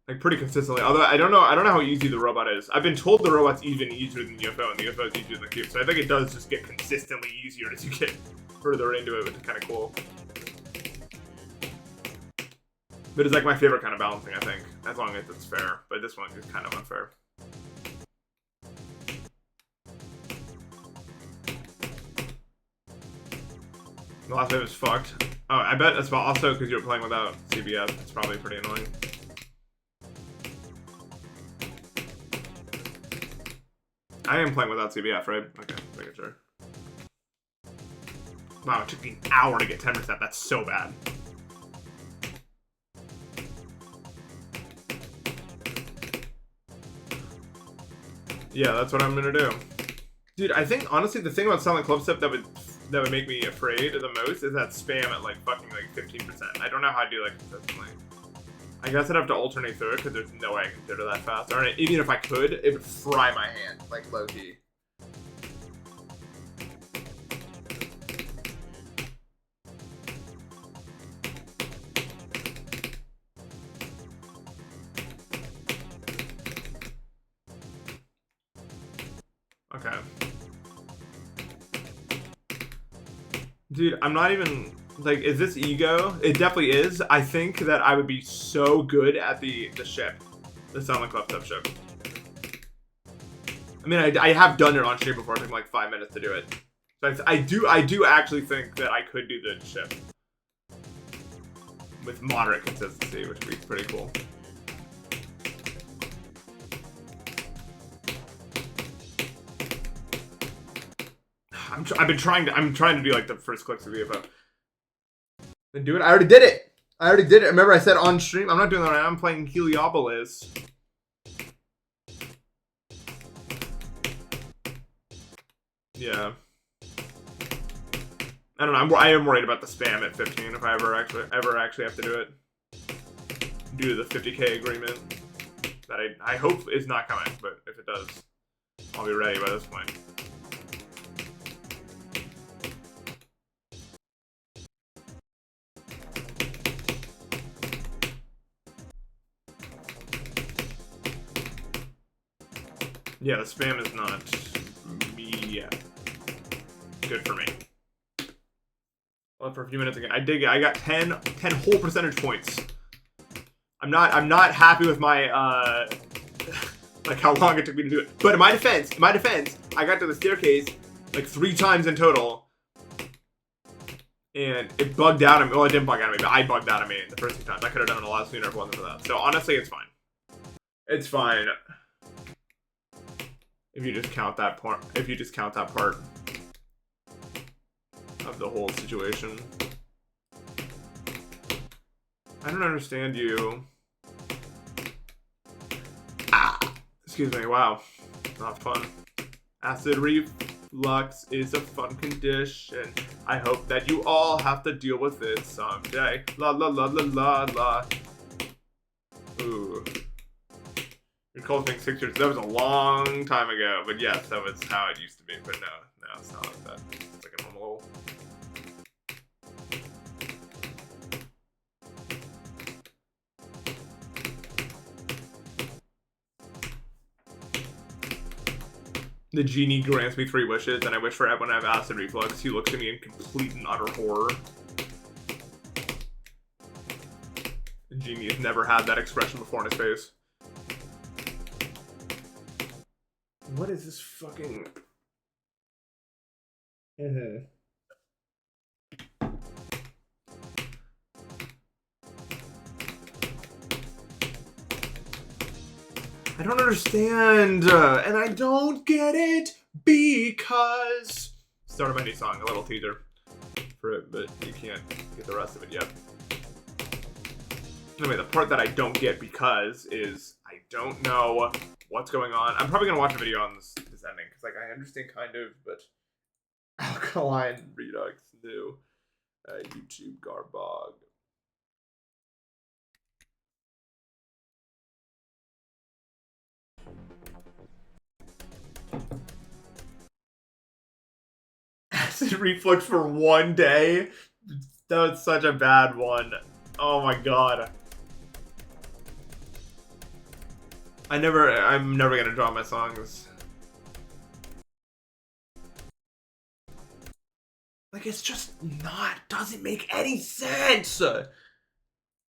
Like pretty consistently. Although I don't know how easy the robot is. I've been told the robot's even easier than the UFO, and the UFO is easier than the cube. So I think it does just get consistently easier as you get further into it, which is kind of cool. But it's like my favorite kind of balancing, I think, as long as it's fair. But this one is kind of unfair. The last wave is fucked. Oh, I bet that's also because you're playing without CBS. It's probably pretty annoying. I am playing without CBF, right? Okay, making sure. Wow, it took me an hour to get 10%. That's so bad. Yeah, that's what I'm gonna do. Dude, I think honestly the thing about Silent Club Step that would make me afraid the most is that spam at like fucking like 15%. I don't know how to do like consistently. I guess I'd have to alternate through it because there's no way I can clear that fast. Or even if I could, it would fry my hand, like low key. Okay. Dude, I'm not even, like, is this ego? It definitely is. I think that I would be so good at the ship. The Silent Club Step ship. I mean, I have done it on stream before. It took like 5 minutes to do it. So I do actually think that I could do the ship. With moderate consistency, which would be pretty cool. I'm trying to do like the first clicks of the VFO. Then do it. I already did it. Remember I said on stream. I'm not doing that right now. I'm playing Heliopolis. Yeah. I don't know. I am worried about the spam at 15 if I ever actually have to do it. Due to the 50K agreement that I hope is not coming, but if it does, I'll be ready by this point. Yeah, the spam is not good for me. Well, for a few minutes again, I got 10 whole percentage points. I'm not happy with my like how long it took me to do it. But in my defense, I got to the staircase like 3 times in total, and it bugged out of me. Well, it didn't bug out of me, but I bugged out of me the first 2 times. I could have done it a lot sooner if it wasn't for that. So honestly, it's fine. It's fine. If you just count that part, of the whole situation. I don't understand you. Excuse me, wow. Not fun. Acid reflux is a fun condition. I hope that you all have to deal with it someday. La la la la la la. Ooh. Your cold thing 6 years. That was a long time ago, but yes, that was how it used to be. But no, it's not like that. It's like a normal. The genie grants me 3 wishes, and I wish for everyone to have acid reflux. He looks at me in complete and utter horror. The genie has never had that expression before in his face. What is this fucking... I don't understand, and I don't get it because... Start of my new song, a little teaser for it, but you can't get the rest of it yet. Anyway, the part that I don't get because is I don't know what's going on. I'm probably gonna watch a video on this ending because like I understand kind of, but alkaline redux new YouTube garbog. Acid reflux for 1 day? That was such a bad one. Oh my god. I'm never gonna draw my songs. Like, it's just doesn't make any sense!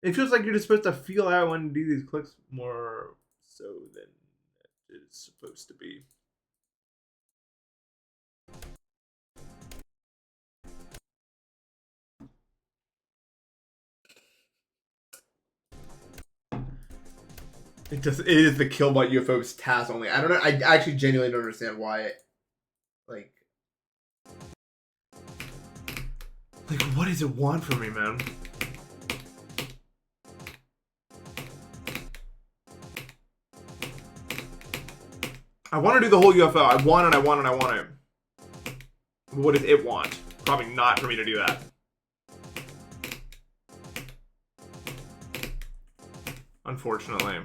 It feels like you're just supposed to feel out when you do these clicks more so than it is supposed to be. It is the Killbot UFO's task only. I don't know. I actually genuinely don't understand why it, like, what does it want from me, man? I want to do the whole UFO. I want it, I want it, I want it. What does it want? Probably not for me to do that. Unfortunately.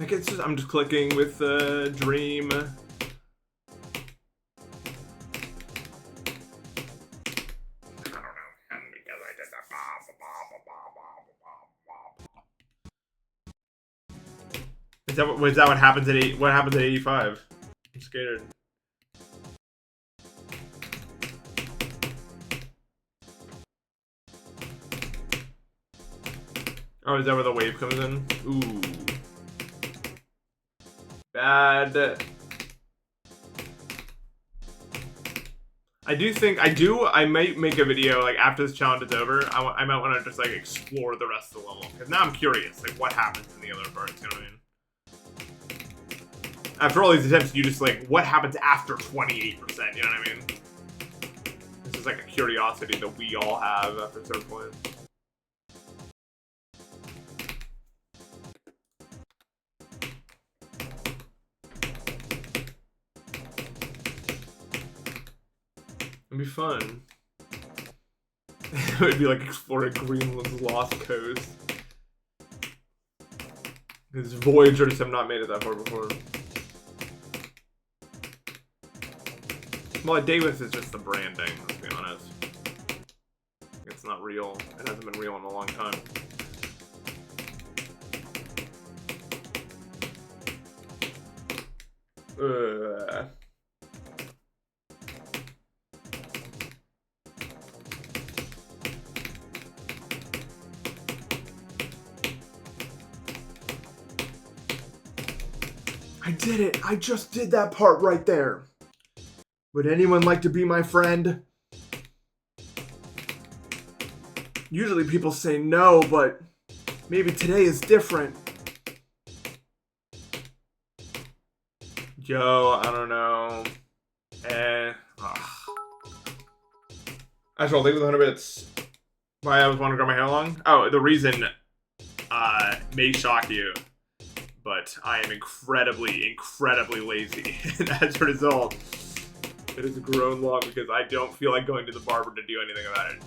I guess I'm just clicking with Dream. Is that what happens at what happens at 85? I'm scared. Oh, is that where the wave comes in? Ooh. Bad. I might make a video, like, after this challenge is over. I might want to just, like, explore the rest of the level. Because now I'm curious, like, what happens in the other parts, you know what I mean? After all these attempts, you just, like, what happens after 28%, you know what I mean? This is, like, a curiosity that we all have after a certain point. It'd be fun. It would be like exploring Greenland's lost coast. Because Voyagers have not made it that far before. Well, Davis is just the branding, let's be honest. It's not real. It hasn't been real in a long time. I did it! I just did that part right there! Would anyone like to be my friend? Usually people say no, but maybe today is different. Yo, I don't know. Actually, I'll leave with 100 bits. Why I was wanting to grow my hair long? Oh, the reason may shock you, but I am incredibly, incredibly lazy. And as a result, it has grown long because I don't feel like going to the barber to do anything about it.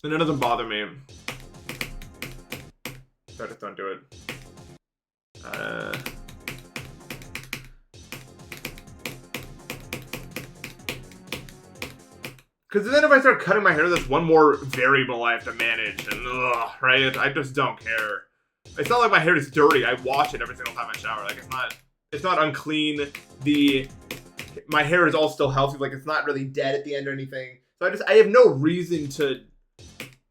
And it doesn't bother me. So I just don't do it. Because then if I start cutting my hair, there's one more variable I have to manage, and right? I just don't care. It's not like my hair is dirty. I wash it every single time I shower. Like it's not unclean. My hair is all still healthy. Like it's not really dead at the end or anything. So I have no reason to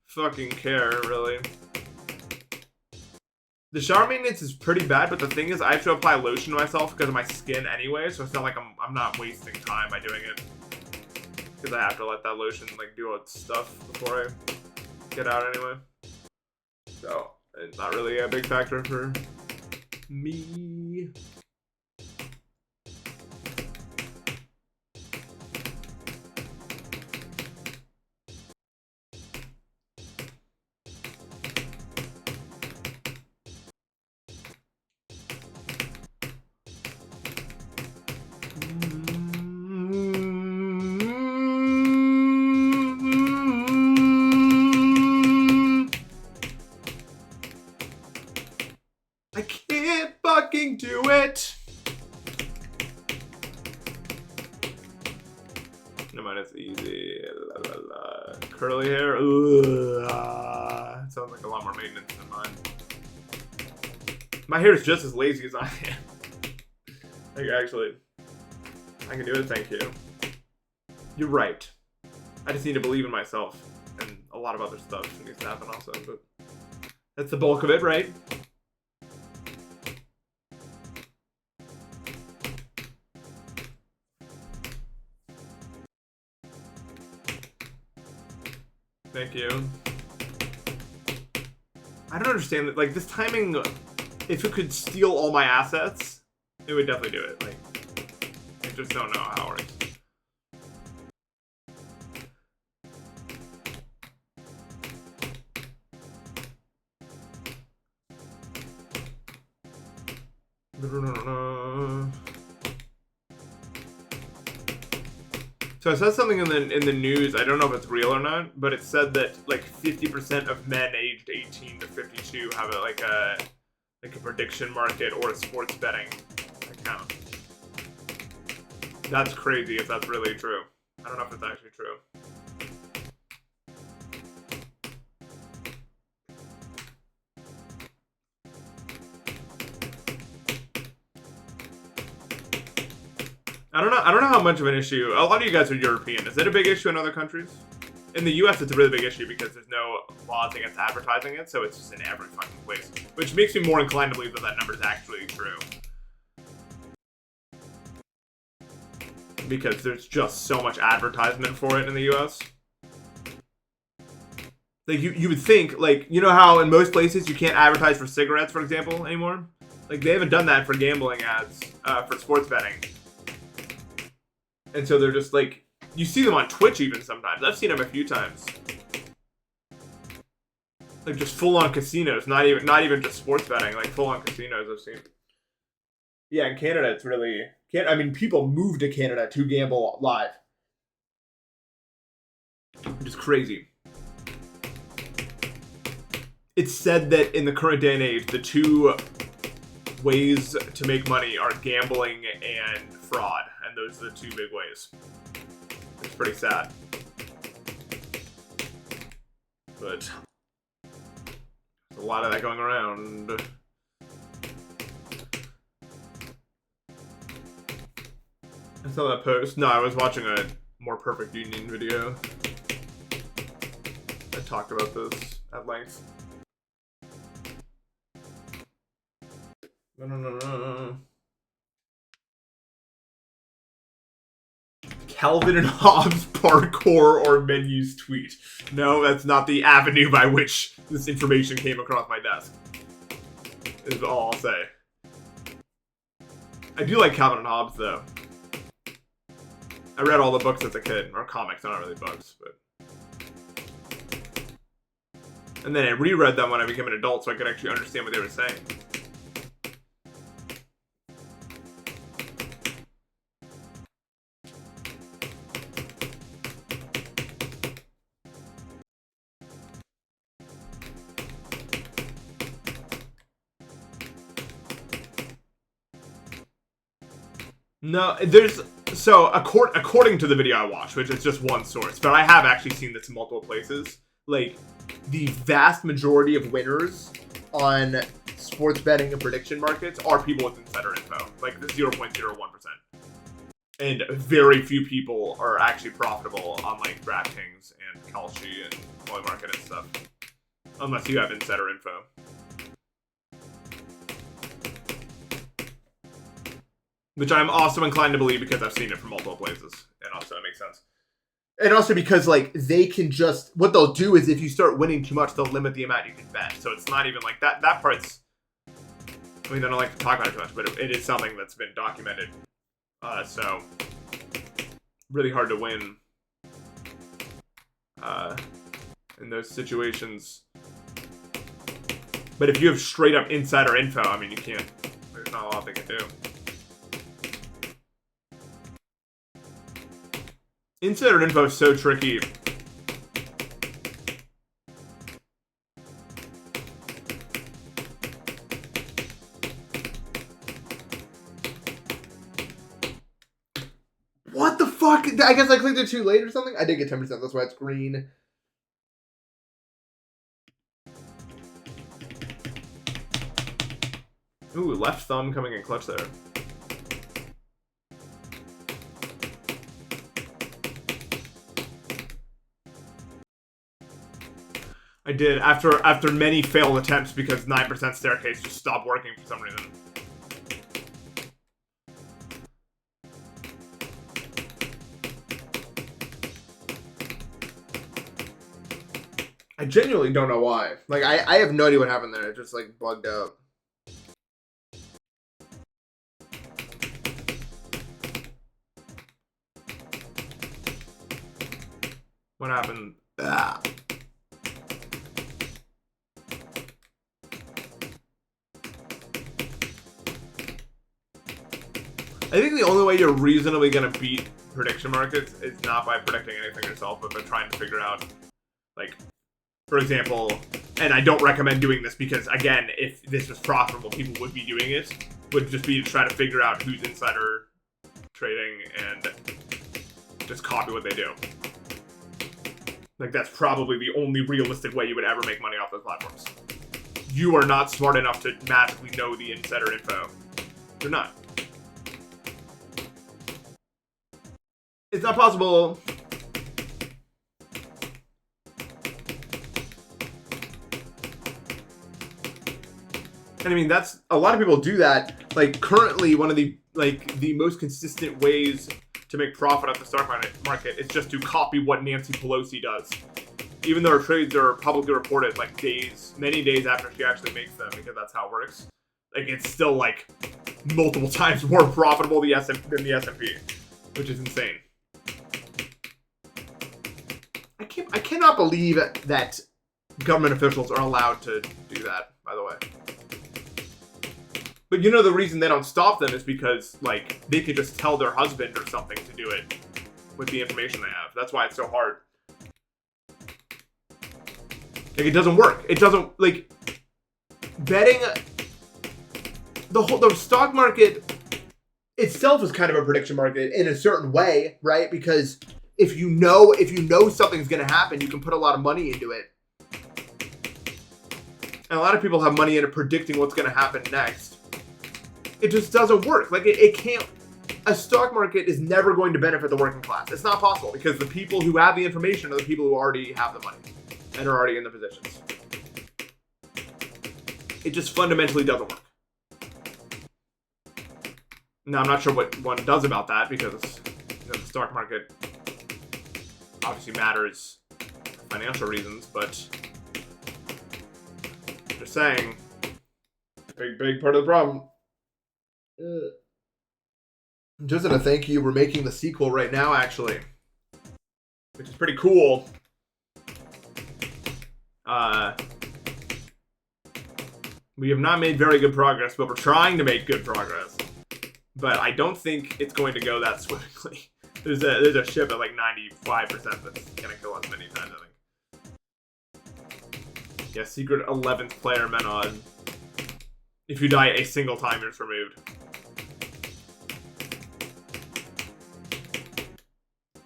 fucking care, really. The shower maintenance is pretty bad, but the thing is I have to apply lotion to myself because of my skin anyway, so it's not like I'm not wasting time by doing it. Because I have to let that lotion like do its stuff before I get out anyway. So it's not really a big factor for me. I can't fucking do it. No, mine is easy. La, la, la. Curly hair. It sounds like a lot more maintenance than mine. My hair is just as lazy as I am. Like, actually, I can do it. Thank you. You're right. I just need to believe in myself and a lot of other stuff needs to happen also, but That's the bulk of it, right? Thank you. I don't understand that. Like, this timing, if it could steal all my assets, it would definitely do it. Like, I just don't know how it works. So I said something in the news. I don't know if it's real or not, but it said that like 50% of men aged 18 to 52 have a prediction market or a sports betting account. That's crazy if that's really true. I don't know if it's actually true. I don't know how much of an issue. A lot of you guys are European. Is it a big issue in other countries? In the US, it's a really big issue because there's no laws against advertising it, so it's just in every fucking place. Which makes me more inclined to believe that that number is actually true. Because there's just so much advertisement for it in the US. Like, you would think, like, you know how in most places you can't advertise for cigarettes, for example, anymore? Like, they haven't done that for gambling ads, for sports betting. And so they're just like, you see them on Twitch even sometimes. I've seen them a few times. Like just full-on casinos, not even just sports betting, like full-on casinos I've seen. Yeah, in Canada it's really, I mean, people move to Canada to gamble live. Which is crazy. It's said that in the current day and age, the two ways to make money are gambling and fraud, and those are the two big ways. It's pretty sad. But there's a lot of that going around. I saw that post. No, I was watching a More Perfect Union video. I talked about this at length. No. Calvin and Hobbes parkour or menus tweet. No, that's not the avenue by which this information came across my desk. Is all I'll say. I do like Calvin and Hobbes, though. I read all the books as a kid, or comics, not really books, but. And then I reread them when I became an adult so I could actually understand what they were saying. No, there's... So, according to the video I watched, which is just one source, but I have actually seen this in multiple places, like, the vast majority of winners on sports betting and prediction markets are people with insider info, like the 0.01%. And very few people are actually profitable on, like, DraftKings and Kalshi and Coin Market and stuff. Unless you have insider info. Which I'm also inclined to believe because I've seen it from multiple places. And also, it makes sense. And also because, like, they can just... What they'll do is if you start winning too much, they'll limit the amount you can bet. So it's not even like that. That part's... I mean, I don't like to talk about it too much, but it is something that's been documented. So... Really hard to win. In those situations. But if you have straight up insider info, I mean, you can't... There's not a lot they can do. Insider info is so tricky. What the fuck? I guess I clicked it too late or something? I did get 10%, that's why it's green. Ooh, left thumb coming in clutch there. I did after many failed attempts because 9% staircase just stopped working for some reason. I genuinely don't know why. Like, I have no idea what happened there. It just, like, bugged out. What happened? Ah. I think the only way you're reasonably going to beat prediction markets is not by predicting anything yourself, but by trying to figure out, like, for example, and I don't recommend doing this because, again, if this was profitable, people would be doing it, would just be to try to figure out who's insider trading and just copy what they do. Like, that's probably the only realistic way you would ever make money off those platforms. You are not smart enough to magically know the insider info. You're not. It's not possible. And I mean, that's a lot of people do that. Like, currently, one of the most consistent ways to make profit off the stock market is just to copy what Nancy Pelosi does. Even though her trades are publicly reported like many days after she actually makes them, because that's how it works. Like, it's still like multiple times more profitable than the S&P, which is insane. I cannot believe that government officials are allowed to do that, by the way. But you know the reason they don't stop them is because, like, they could just tell their husband or something to do it with the information they have. That's why it's so hard. Like, it doesn't work. It doesn't, like, betting, the stock market itself is kind of a prediction market in a certain way, right? Because if you know something's going to happen, you can put a lot of money into it. And a lot of people have money into predicting what's going to happen next. It just doesn't work. Like, it can't. A stock market is never going to benefit the working class. It's not possible because the people who have the information are the people who already have the money and are already in the positions. It just fundamentally doesn't work. Now, I'm not sure what one does about that because the stock market obviously matters for financial reasons, but just saying, big part of the problem. Just a thank you. We're making the sequel right now, actually, which is pretty cool. We have not made very good progress, but we're trying to make good progress. But I don't think it's going to go that swiftly. There's a ship at like 95% that's gonna kill us many times, I think. Yeah, secret 11th player Menod. If you die a single time, you're removed.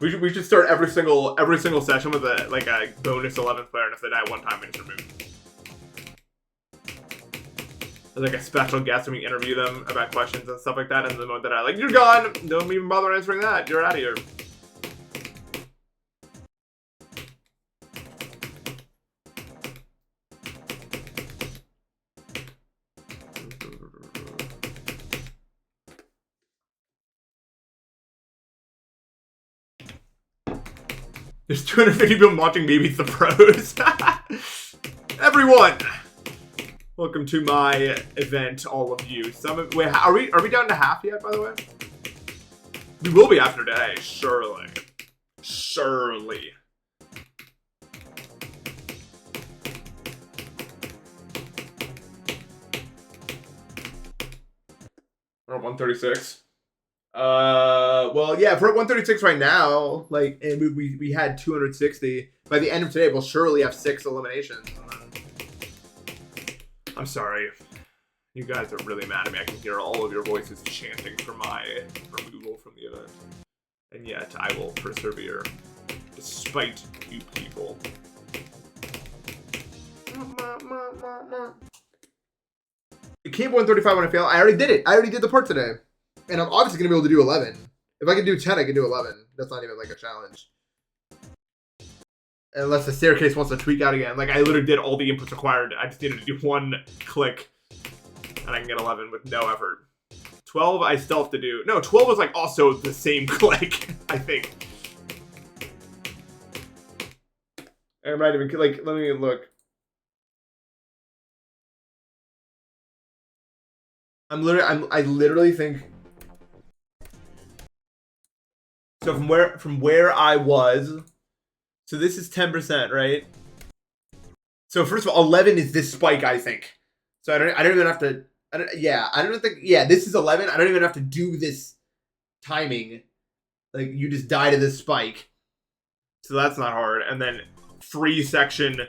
We should start every single session with a bonus 11th player, and if they die one time, we just remove them. Like a special guest, and we interview them about questions and stuff like that. And the moment that I you're gone, don't even bother answering that. You're out of here. There's 250 people watching me beat the pros. Everyone, welcome to my event, all of you. Wait, are we down to half yet? By the way, we will be after today, surely. Surely. We're at 136. Well, yeah, if we're at 136 right now, like, and we had 260. By the end of today, we'll surely have 6 eliminations. I'm sorry. You guys are really mad at me. I can hear all of your voices chanting for my removal from the event. And yet, I will persevere, despite you people. It came 135 when I failed. I already did it. I already did the part today. And I'm obviously going to be able to do 11. If I can do 10, I can do 11. That's not even like a challenge. Unless the staircase wants to tweak out again. Like, I literally did all the inputs required. I just needed to do one click. And I can get 11 with no effort. 12, I still have to do... No, 12 was, like, also the same click, I think. I might even... Like, let me look. I literally think... So from where I was... So this is 10%, right? So first of all, 11 is this spike, I think. So I don't even have to... I don't think... Yeah, this is 11. I don't even have to do this timing. Like, you just die to this spike. So that's not hard. And then free section...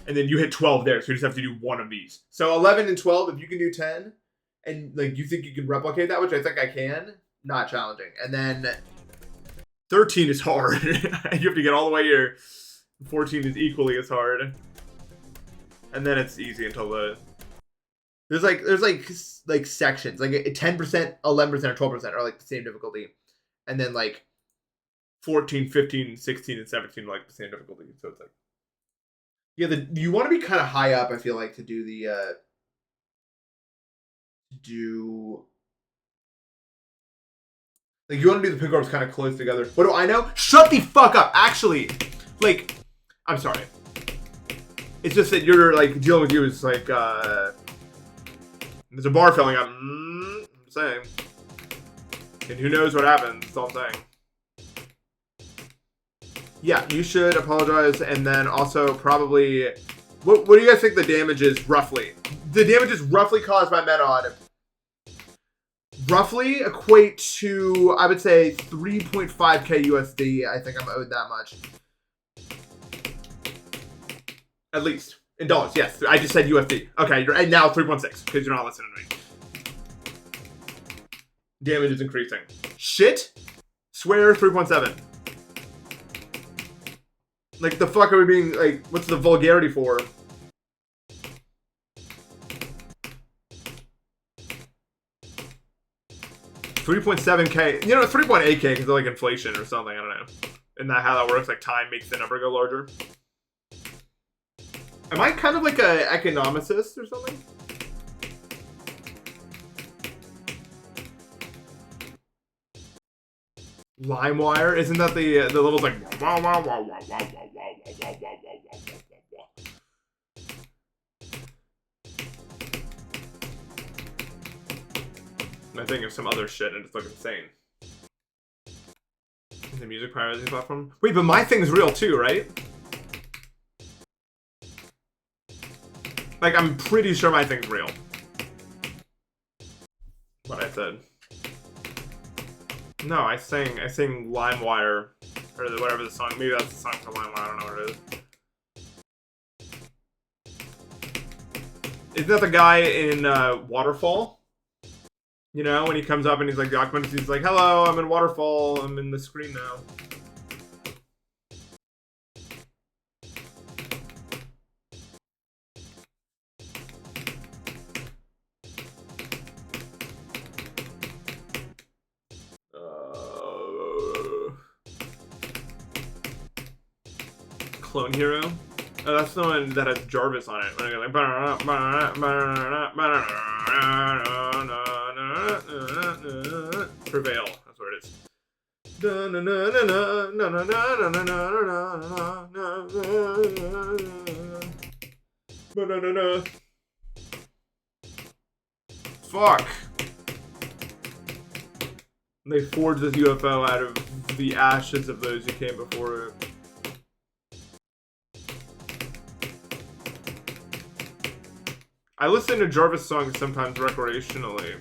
And then you hit 12 there, so you just have to do one of these. So 11 and 12, if you can do 10, and like you think you can replicate that, which I think I can, not challenging. And then 13 is hard. You have to get all the way here. 14 is equally as hard. And then it's easy until the... There's like sections. Like 10%, 11%, or 12% are like the same difficulty. And then like 14, 15, 16, and 17 are like the same difficulty. So it's like... Yeah, you want to be kind of high up, I feel like, to do the... Like, you want to do the pick orbs kind of close together. What do I know? Shut the fuck up! Actually, like, I'm sorry. It's just that you're, like, dealing with you is, like, there's a bar filling up. I'm saying. And who knows what happens, that's all I'm saying. Yeah, you should apologize, and then also probably... What do you guys think the damage is, roughly? The damage is roughly caused by Menod. Roughly equate to, I would say, 3.5k USD. I think I'm owed that much. At least. In dollars, yes. I just said USD. Okay, you're now 3.6, because you're not listening to me. Damage is increasing. Shit? Swear 3.7. Like, the fuck are we being, like, what's the vulgarity for? $3.7k. You know, 3.8k because of, like, inflation or something. I don't know. Isn't that how that works? Like, time makes the number go larger. Am I kind of like a economicist or something? LimeWire? Isn't that the levels like... I think of some other shit and it's like insane. Is the music piracy platform? Wait, but my thing's real too, right? Like, I'm pretty sure my thing's real. What I said. No, I sang LimeWire, or whatever the song. Maybe that's the song for LimeWire. I don't know what it is. Isn't that the guy in Waterfall? You know, when he comes up and he's like, documents, he's like, hello, I'm in Waterfall. I'm in the screen now. Clone Hero? Oh, that's the one that has Jarvis on it. When I go like, Prevail. That's what it is. Fuck. They forged this UFO out of the ashes of those who came before it. I listen to Jarvis songs sometimes recreationally.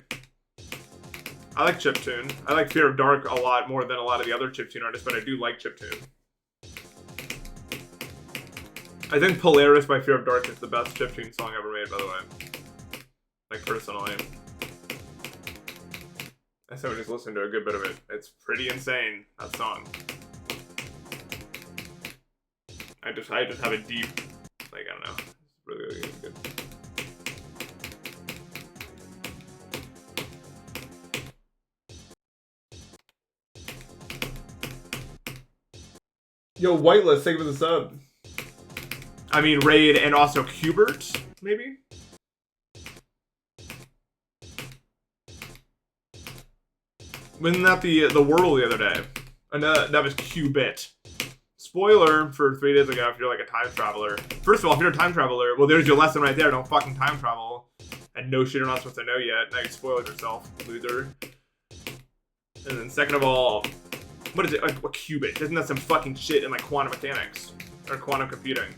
I like chiptune. I like Fear of Dark a lot more than a lot of the other chiptune artists, but I do like chiptune. I think Polaris by Fear of Dark is the best chiptune song ever made, by the way. Like, personally. I said we just listened to a good bit of it. It's pretty insane, that song. I just have a deep, like, I don't know. It's really, really good. Yo, Whitelist, thank you for the sub. I mean, Raid and also Qbert, maybe? Wasn't that the Wordle the other day? And that was Qbit. Spoiler for 3 days ago if you're like a time traveler. First of all, if you're a time traveler, well, there's your lesson right there. Don't fucking time travel. And no shit you're not supposed to know yet. Now you spoiled yourself, loser. And then second of all, what is it? Like, what qubit? Isn't that some fucking shit in like quantum mechanics? Or quantum computing?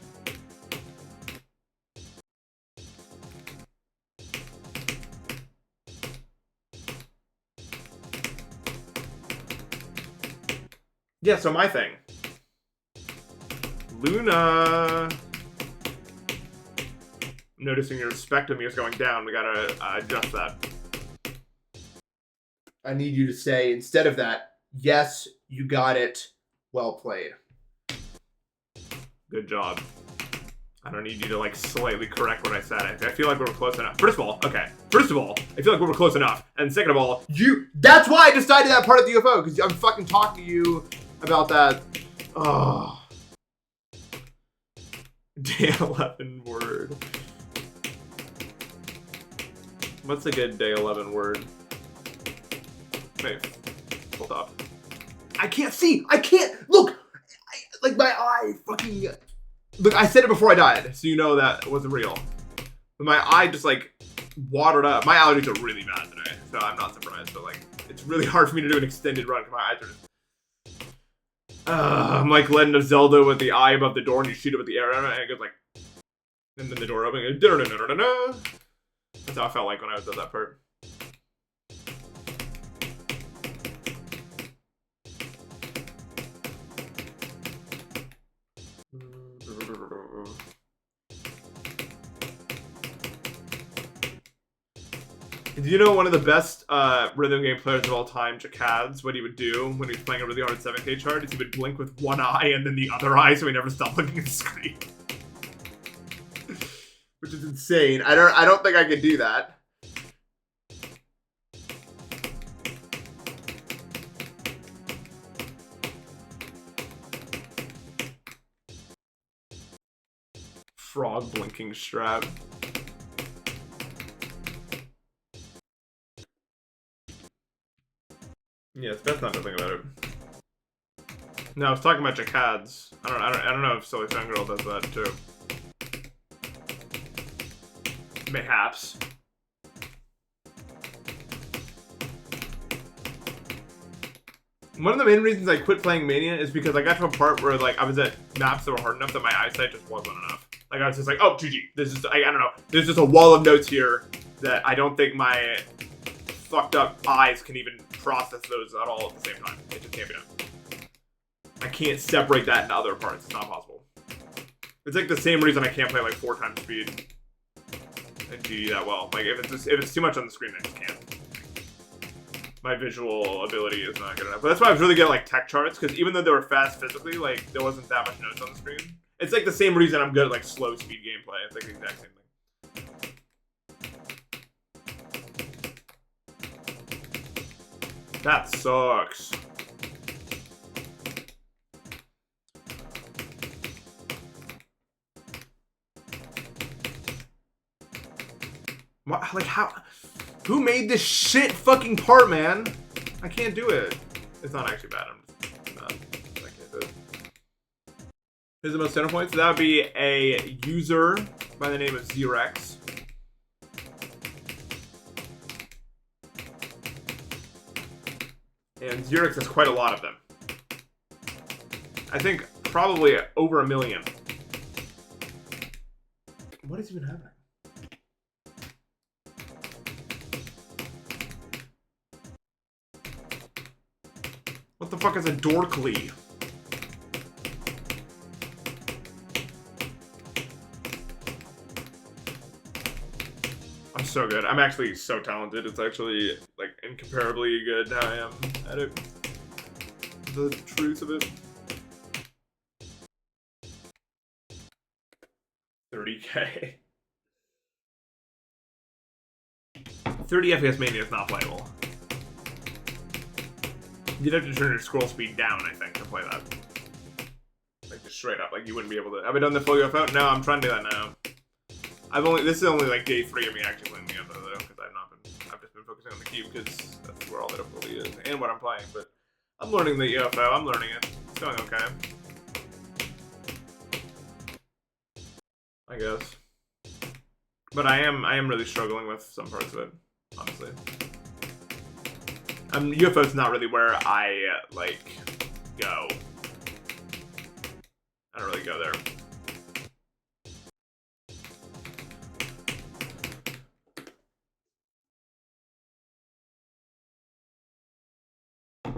Yeah, so my thing. Luna. I'm noticing your respect of me is going down. We gotta adjust that. I need you to say, instead of that, yes, you got it. Well played. Good job. I don't need you to like slightly correct what I said. I feel like we were close enough. First of all, okay. First of all, I feel like we were close enough. And second of all, that's why I decided that part of the UFO, because I'm fucking talking to you about that. Oh. Day 11 word. What's a good day 11 word? Wait, hold up. I can't see. I can't look. Like my eye, fucking. Look, I said it before I died, so you know that wasn't real. But my eye just like watered up. My allergies are really bad today, so I'm not surprised. But like, it's really hard for me to do an extended run because my eyes are just. I'm like Legend of Zelda with the eye above the door, and you shoot it with the arrow, and it goes like. And then the door opens. That's how I felt like when I was at that part. Do you know one of the best rhythm game players of all time, Jakads, what he would do when he was playing a really hard 7K chart is he would blink with one eye and then the other eye so he never stopped looking at the screen. Which is insane. I don't think I could do that. Frog blinking strap. Yeah, it's best not to think about it. No, I was talking about Jakads. I don't know if Silly Fangirl does that too. Mayhaps. One of the main reasons I quit playing Mania is because I got to a part where like I was at maps that were hard enough that my eyesight just wasn't enough. Like I was just like, oh, GG. This is I don't know. There's just a wall of notes here that I don't think my fucked up eyes can even process those at all at the same time. It just can't be done. I can't separate that into other parts. It's not possible. It's like the same reason I can't play like 4 times speed and GD that well. Like if it's too much on the screen, I just can't. My visual ability is not good enough. But that's why I was really good at like tech charts, because even though they were fast physically, like there wasn't that much notes on the screen. It's like the same reason I'm good at like slow speed gameplay. It's like the exact same thing. That sucks. What, like how? Who made this shit fucking part, man? I can't do it. It's not actually bad. I'm just not. I can't do it. Here's the most center points. That would be a user by the name of Xerex. And Xerex has quite a lot of them. I think probably over 1 million. What is even happening? What the fuck is a Dorkly? I'm so good. I'm actually so talented. It's actually like incomparably good how I am at it. The truth of it. 30K. 30 FPS Mania is not playable. You'd have to turn your scroll speed down, I think, to play that. Like Just straight up, like you wouldn't be able to. Have I done the full UFO? No, I'm trying to do that now. This is only like day 3 of me actually playing the UFO though, because I've just been focusing on the cube because that's where all the difficulty is and what I'm playing. But I'm learning the UFO. I'm learning it. It's going okay. I guess. But I am really struggling with some parts of it, honestly. UFO's not really where I like go. I don't really go there.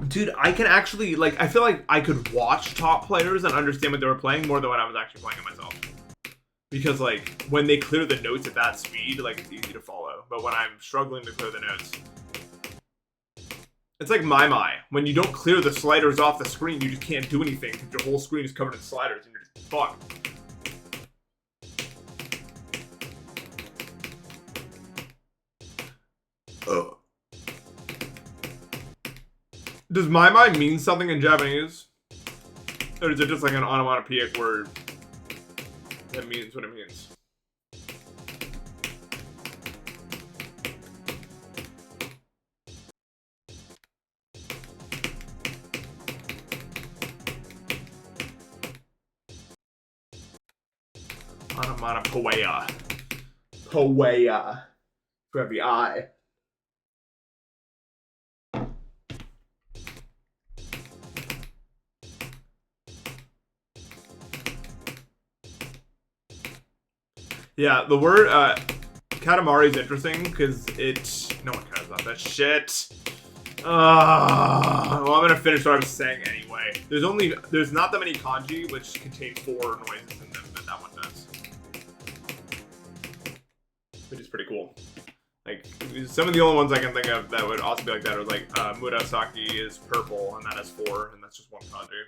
Dude, I can actually, like, I feel like I could watch top players and understand what they were playing more than when I was actually playing it myself. Because, like, when they clear the notes at that speed, like, it's easy to follow. But when I'm struggling to clear the notes, it's like my. When you don't clear the sliders off the screen, you just can't do anything because your whole screen is covered in sliders and you're just fucked. Ugh. Does my mean something in Japanese? Or is it just like an onomatopoeic word that means what it means? Onomatopoeia. Poeia. For every I. Yeah, the word Katamari is interesting because no one cares about that shit. Well, I'm gonna finish what I was saying anyway. There's not that many kanji which contain 4 noises in them, but that one does, which is pretty cool. Like some of the only ones I can think of that would also be like that are like Murasaki is purple and that has 4, and that's just one kanji.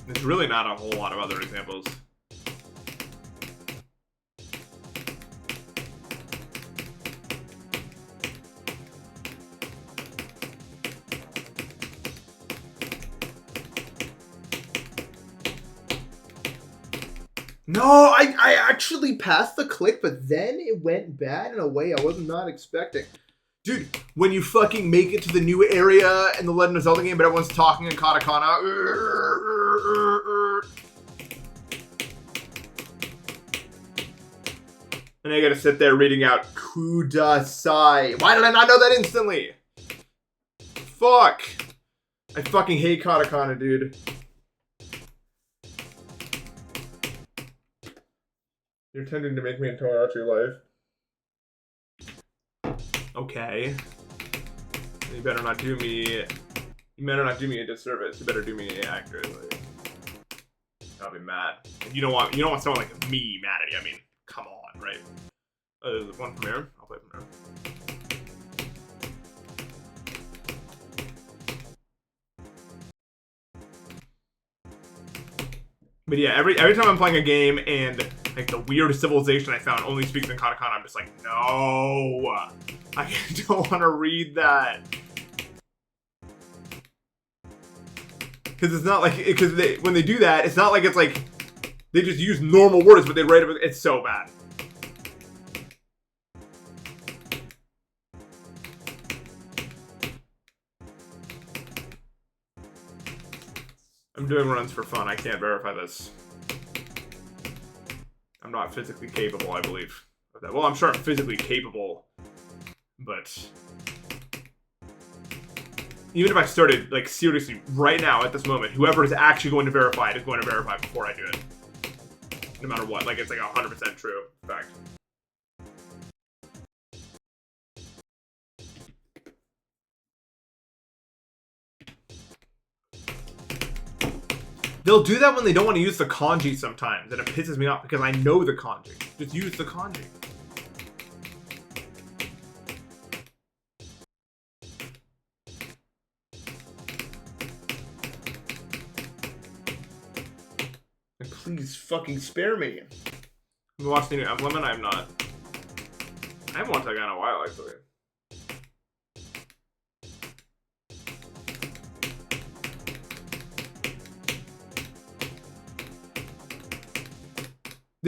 There's really not a whole lot of other examples. No, I actually passed the click, but then it went bad in a way I was not expecting. Dude, when you fucking make it to the new area in the Legend of Zelda game, but everyone's talking in katakana. And I gotta sit there reading out Kudasai. Why did I not know that instantly? Fuck. I fucking hate katakana, dude. You're tending to make me into your life. Okay. You better not do me a disservice. You better do me accurately. I'll be mad. You don't want someone like me mad at you. I mean, come on, right? There's one from here. I'll play from here. But yeah, every time I'm playing a game and like the weird civilization I found only speaks in katakana, I'm just like, no, I don't want to read that. Because it's not like, when they do that, it's not like it's like they just use normal words, but they write it. It's so bad. I'm doing runs for fun. I can't verify this. I'm not physically capable, I believe, of that. Well, I'm sure I'm physically capable, but even if I started, like, seriously, right now, at this moment, whoever is actually going to verify it is going to verify before I do it. No matter what. Like, it's like 100% true fact. They'll do that when they don't want to use the kanji sometimes, and it pisses me off because I know the kanji. Just use the kanji. And please fucking spare me. Have you watched the new Emblem? I have not. I haven't watched that guy in a while, actually.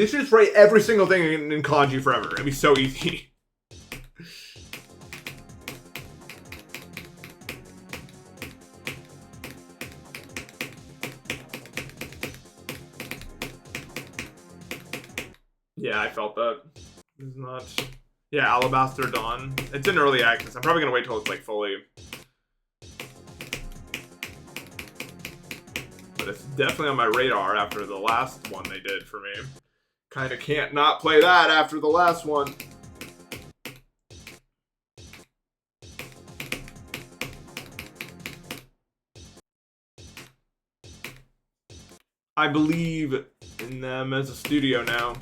They should just write every single thing in kanji forever. It'd be so easy. Yeah, I felt that. It's not... Yeah, Alabaster Dawn. It's in early access. I'm probably gonna wait till it's like fully. But it's definitely on my radar after the last one they did for me. Kinda can't not play that after the last one. I believe in them as a studio now.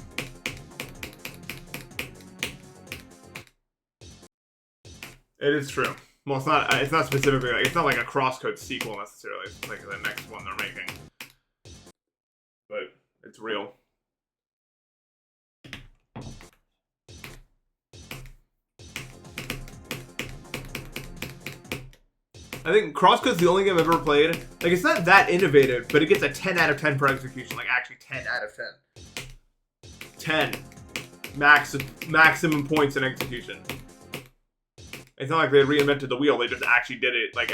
It is true. Well, it's not specifically like, it's not like a crosscode sequel necessarily. It's like the next one they're making. But it's real. I think Crosscode's the only game I've ever played. Like, it's not that innovative, but it gets a 10 out of 10 per execution. Like, actually 10 out of 10. 10. Maximum points in execution. It's not like they reinvented the wheel. They just actually did it. Like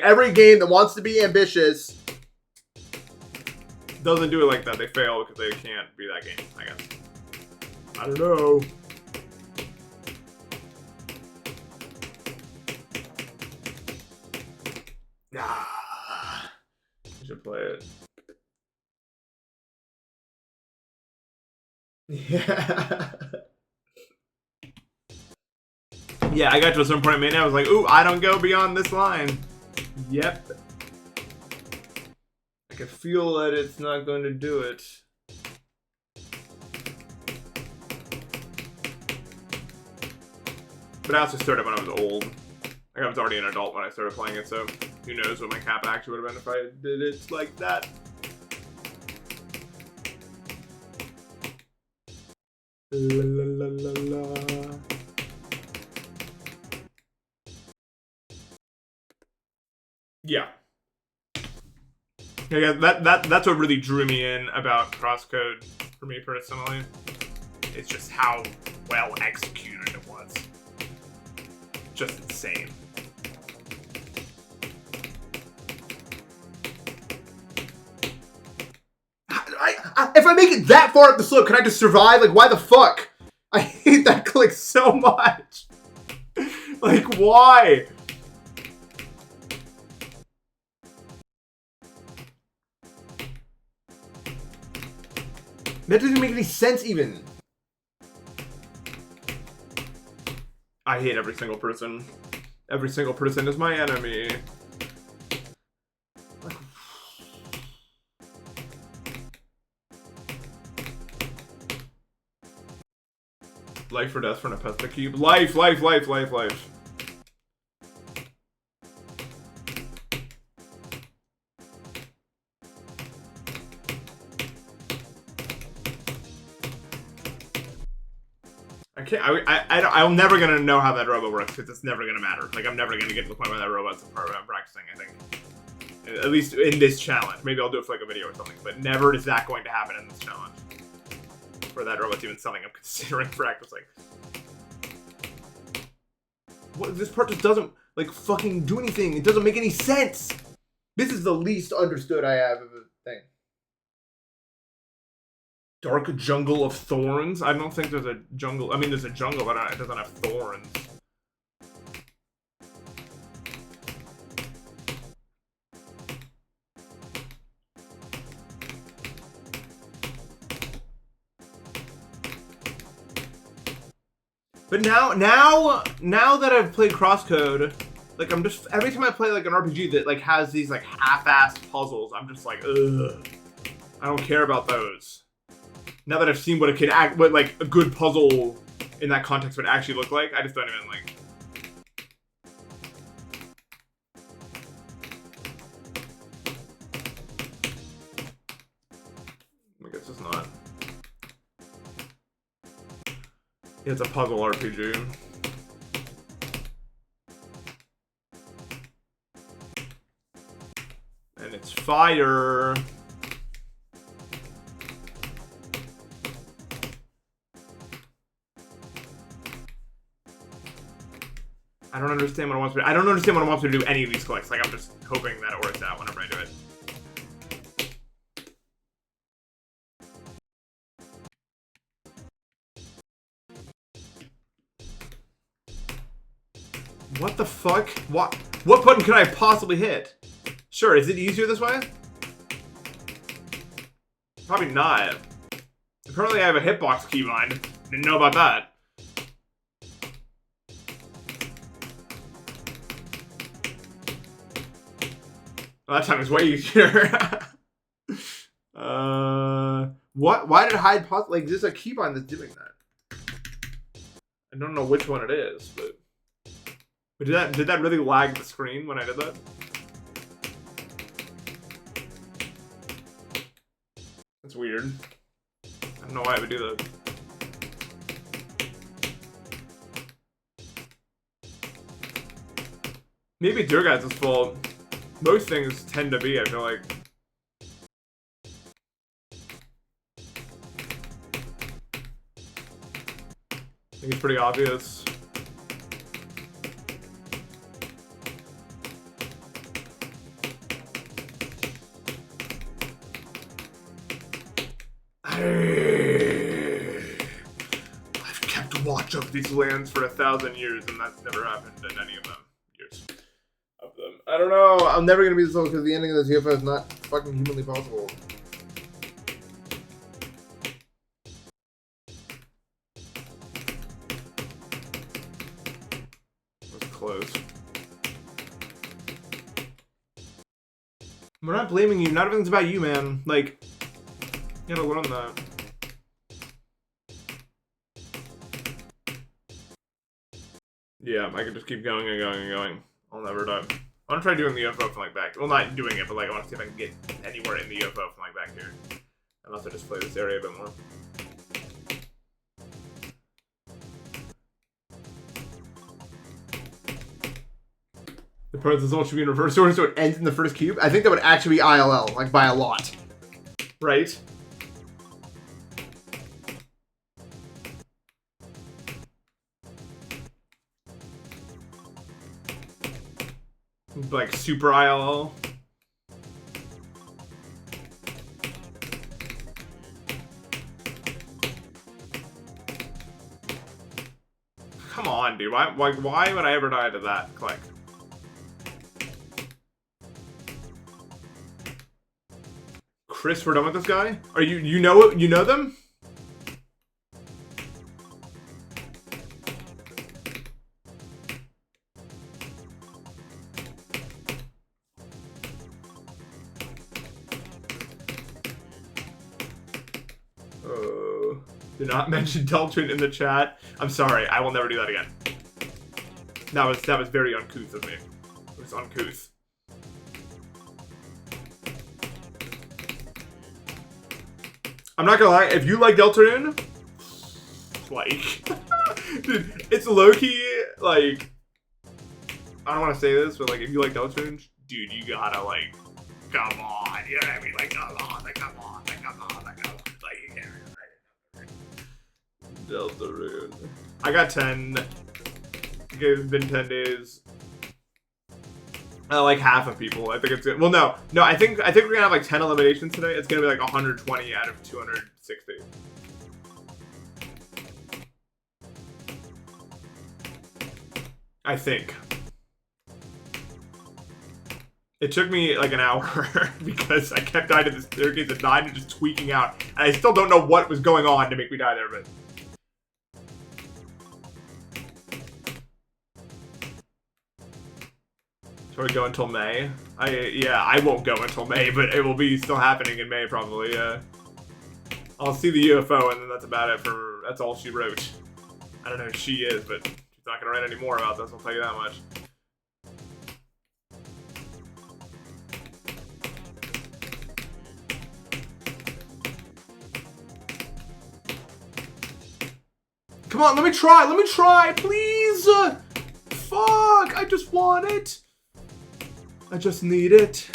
every game that wants to be ambitious doesn't do it like that. They fail because they can't be that game, I guess. I don't know. Ah, I should play it. Yeah. Yeah, I got to a certain point in Mania, I was like, ooh, I don't go beyond this line. Yep. I can feel that it's not going to do it. But I also started when I was old. Like, I was already an adult when I started playing it, so who knows what my cap actually would have been if I did it like that. La la la la la. Yeah. Yeah, that's what really drew me in about Crosscode for me personally. It's just how well executed it was. Just insane. If I make it that far up the slope, can I just survive? Like, why the fuck? I hate that click so much. Like, why? That doesn't make any sense, even. I hate every single person. Every single person is my enemy. Life or death for Npesta cube. Life, life, life, life, life. I'm never gonna know how that robot works because it's never gonna matter. Like, I'm never gonna get to the point where that robot's a part of what I'm practicing, I think. At least in this challenge. Maybe I'll do it for like a video or something, but never is that going to happen in this challenge. Where that robot's even something I'm considering practicing. What, this part just doesn't, like, fucking do anything. It doesn't make any sense. This is the least understood I have of a thing. Dark Jungle of Thorns? I don't think there's a jungle. I mean, there's a jungle, but it doesn't have thorns. But now that I've played Crosscode, like, I'm just, every time I play like an RPG that like has these like half-assed puzzles, I'm just like, ugh. I don't care about those. Now that I've seen what it can act, what like a good puzzle in that context would actually look like, I just don't even like. I guess it's not. It's a puzzle RPG. And it's fire. understand what it wants me to do. I don't understand what it wants me to do any of these clicks. Like, I'm just hoping that it works out whenever I do it. What the fuck? What button could I possibly hit? Sure, is it easier this way? Probably not. Apparently I have a hitbox keybind. Didn't know about that. Well, that time is way easier. What? Why did it hide like, there's a keybind that's doing that. I don't know which one it is, but did that really lag the screen when I did that? That's weird. I don't know why I would do that. Maybe it's your guys' fault. Most things tend to be, I feel like. I think it's pretty obvious. I've kept watch of these lands for 1,000 years, and that's never happened in any of them. Of them. I don't know. I'm never gonna be this low because the ending of this UFO is not fucking humanly possible. It was close. We're not blaming you. Not everything's about you, man. Like, you gotta learn that. Yeah, I could just keep going and going and going. I'll never die. I want to try doing the UFO from like back. Well, not doing it, but like I want to see if I can get anywhere in the UFO from like back here. Unless I just play this area a bit more. The pros result should be in reverse order, so it ends in the first cube. I think that would actually be ILL, like by a lot, right? Like super ILL. Come on, dude. Why would I ever die to that click? Chris, we're done with this guy? Are you know them? Do not mention Deltrin in the chat. I'm sorry, I will never do that again. That was very uncouth of me. It was uncouth. I'm not gonna lie, if you like Deltarune, like, dude, it's low-key, like, I don't want to say this, but like, if you like Deltarune, dude, you gotta, like, come on, you know what I mean? Like, come on, like, come on, like, come on, like, come on, like, you can't really Deltarune. I got 10. It's been 10 days. Like half of people. I think it's good. Well, no. I think we're gonna have like 10 eliminations today. It's gonna be like 120 out of 260. I think. It took me like an hour because I kept dying to this staircase at 9 and just tweaking out. And I still don't know what was going on to make me die there, but. Shall we go until May? Yeah, I won't go until May, but it will be still happening in May probably, yeah. I'll see the UFO and then that's about it that's all she wrote. I don't know who she is, but she's not gonna write any more about this, I'll tell you that much. Come on, let me try, please! Fuck, I just want it. I just need it.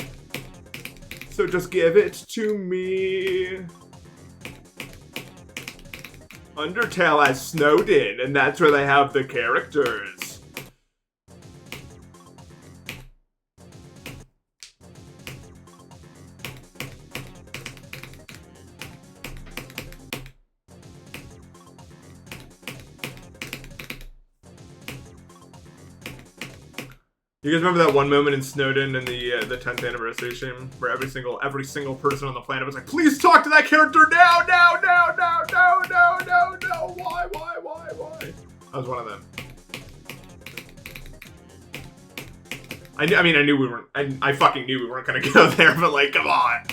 So just give it to me. Undertale has snowed in, and that's where they have the characters. You guys remember that one moment in Snowden in the 10th anniversary stream where every single person on the planet was like, please talk to that character now, no, why? I was one of them. I knew we weren't. I fucking knew we weren't gonna go there, but like, come on.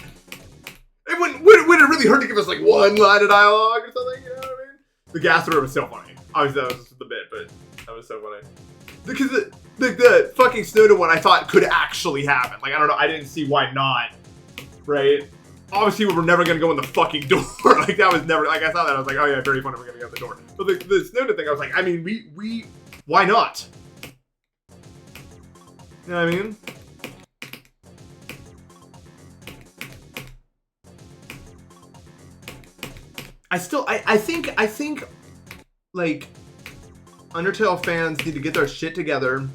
It wouldn't it really hurt to give us like one line of dialogue or something? You know what I mean? The gas thrower was so funny. Obviously that was just the bit, but that was so funny. Because the fucking Snowden one I thought could actually happen. Like, I don't know, I didn't see why not, right? Obviously we were never gonna go in the fucking door. Like, that was never, like, I saw that, I was like, oh yeah, very funny, we're gonna go in the door. But the Snowden thing, I was like, I mean, we why not? You know what I mean? I think, like, Undertale fans need to get their shit together.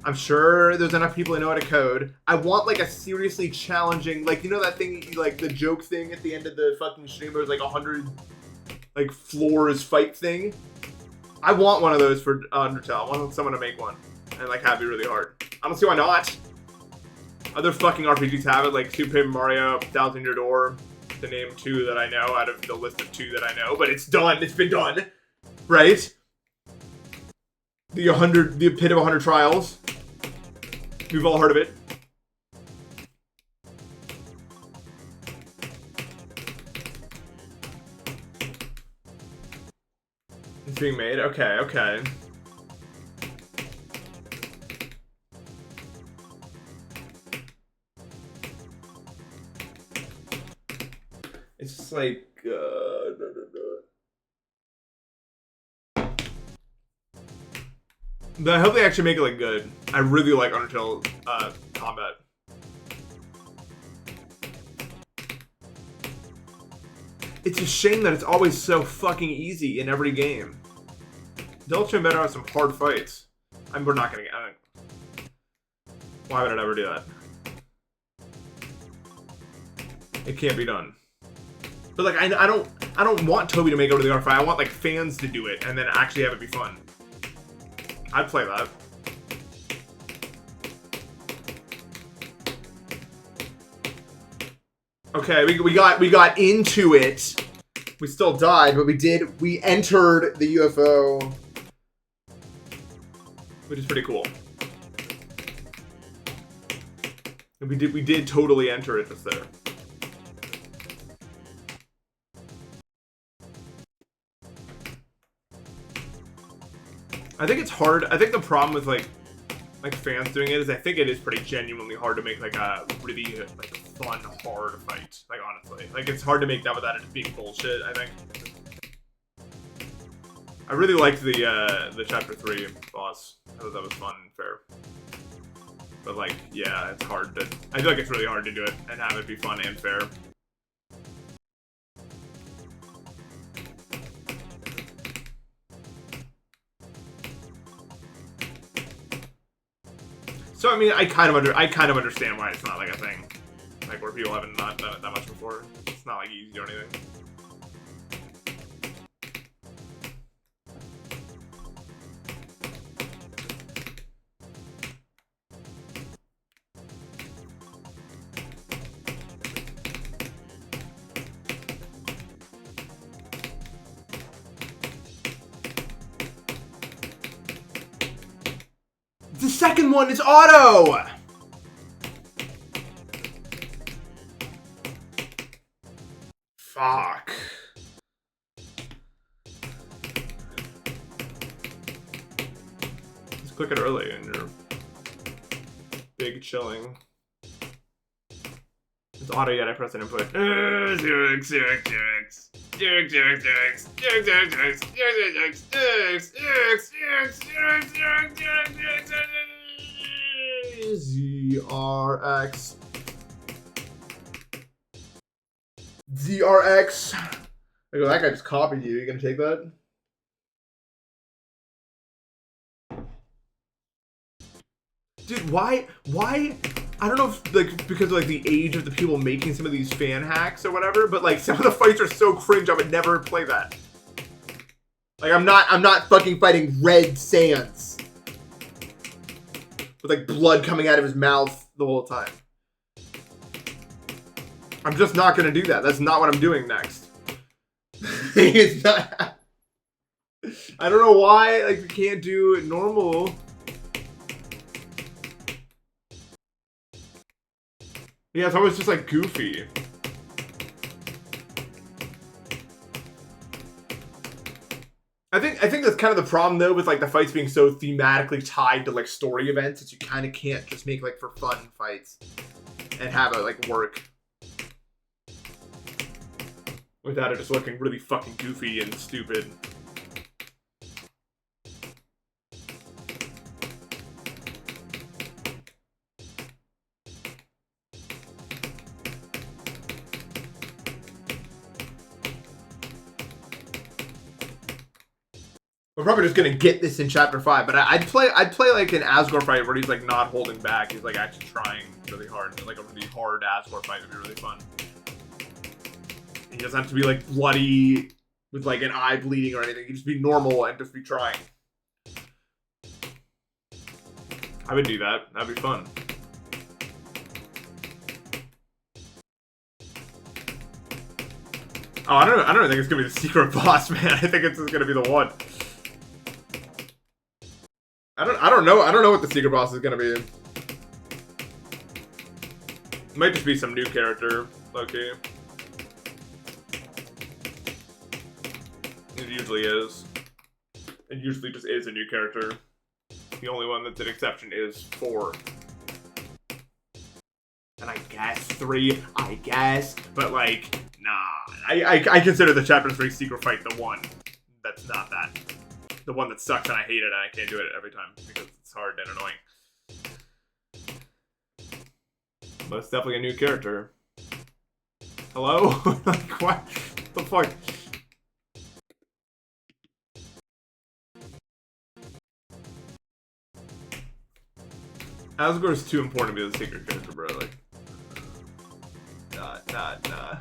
I'm sure there's enough people who know how to code. I want, like, a seriously challenging, like, you know that thing, like, the joke thing at the end of the fucking stream, there's, like, 100, like, floors fight thing? I want one of those for Undertale. I want someone to make one and, like, have it really hard. I don't see why not. Other fucking RPGs have it, like Super Paper Mario, Thousand Year Door, to name 2 that I know out of the list of 2 that I know, but it's done. It's been done, right? The Pit of 100 Trials. We've all heard of it. It's being made. Okay. It's just like, But I hope they actually make it like good. I really like Undertale combat. It's a shame that it's always so fucking easy in every game. They'll try better on some hard fights. We're not gonna get. Why would I ever do that? It can't be done. But like, I don't want Toby to make it over the R5. I want like fans to do it and then actually have it be fun. I'd play that. Okay, we got into it. We still died, but we entered the UFO, which is pretty cool. And we did totally enter it just there. I think it's hard. I think the problem with like fans doing it is I think it is pretty genuinely hard to make like a really like fun hard fight. Like, honestly, like it's hard to make that without it being bullshit. I think. I really liked the chapter 3 boss. I thought that was fun and fair. But like, yeah, it's hard to. I feel like it's really hard to do it and have it be fun and fair. So I mean, I kind of understand why it's not like a thing, like where people haven't not done it that much before. It's not like easy or anything. The second one is auto! Fuck. Just click it early and you're big chilling. It's auto yet, I press an input. ZRX. ZRX. I go, that guy just copied you. You gonna take that? Dude, why? I don't know if, like, because of, like, the age of the people making some of these fan hacks or whatever, but, like, some of the fights are so cringe, I would never play that. Like, I'm not fucking fighting Red Sands. with like blood coming out of his mouth the whole time. I'm just not gonna do that. That's not what I'm doing next. It's not. I don't know why, like, we can't do normal. Yeah, it's always just like goofy. I think that's kind of the problem though with like the fights being so thematically tied to like story events that you kind of can't just make like for fun fights and have it like work without it just looking really fucking goofy and stupid. We're probably just gonna get this in chapter 5, but I'd play like an Asgore fight where he's like not holding back. He's like actually trying really hard. Like a really hard Asgore fight would be really fun. He doesn't have to be like bloody with like an eye bleeding or anything. He just be normal and just be trying. I would do that. That'd be fun. Oh, I don't think it's gonna be the secret boss, man. I think it's just gonna be the one. I don't know what the secret boss is gonna be. It might just be some new character, low-key. It usually is. It usually just is a new character. The only one that's an exception is 4. And I guess 3, I guess. But like, nah. I consider the chapter 3 secret fight the one that's not that. The one that sucks and I hate it and I can't do it every time because it's hard and annoying. But it's definitely a new character. Hello? Like, what the fuck? Asgore is too important to be the secret character, bro. Like, nah.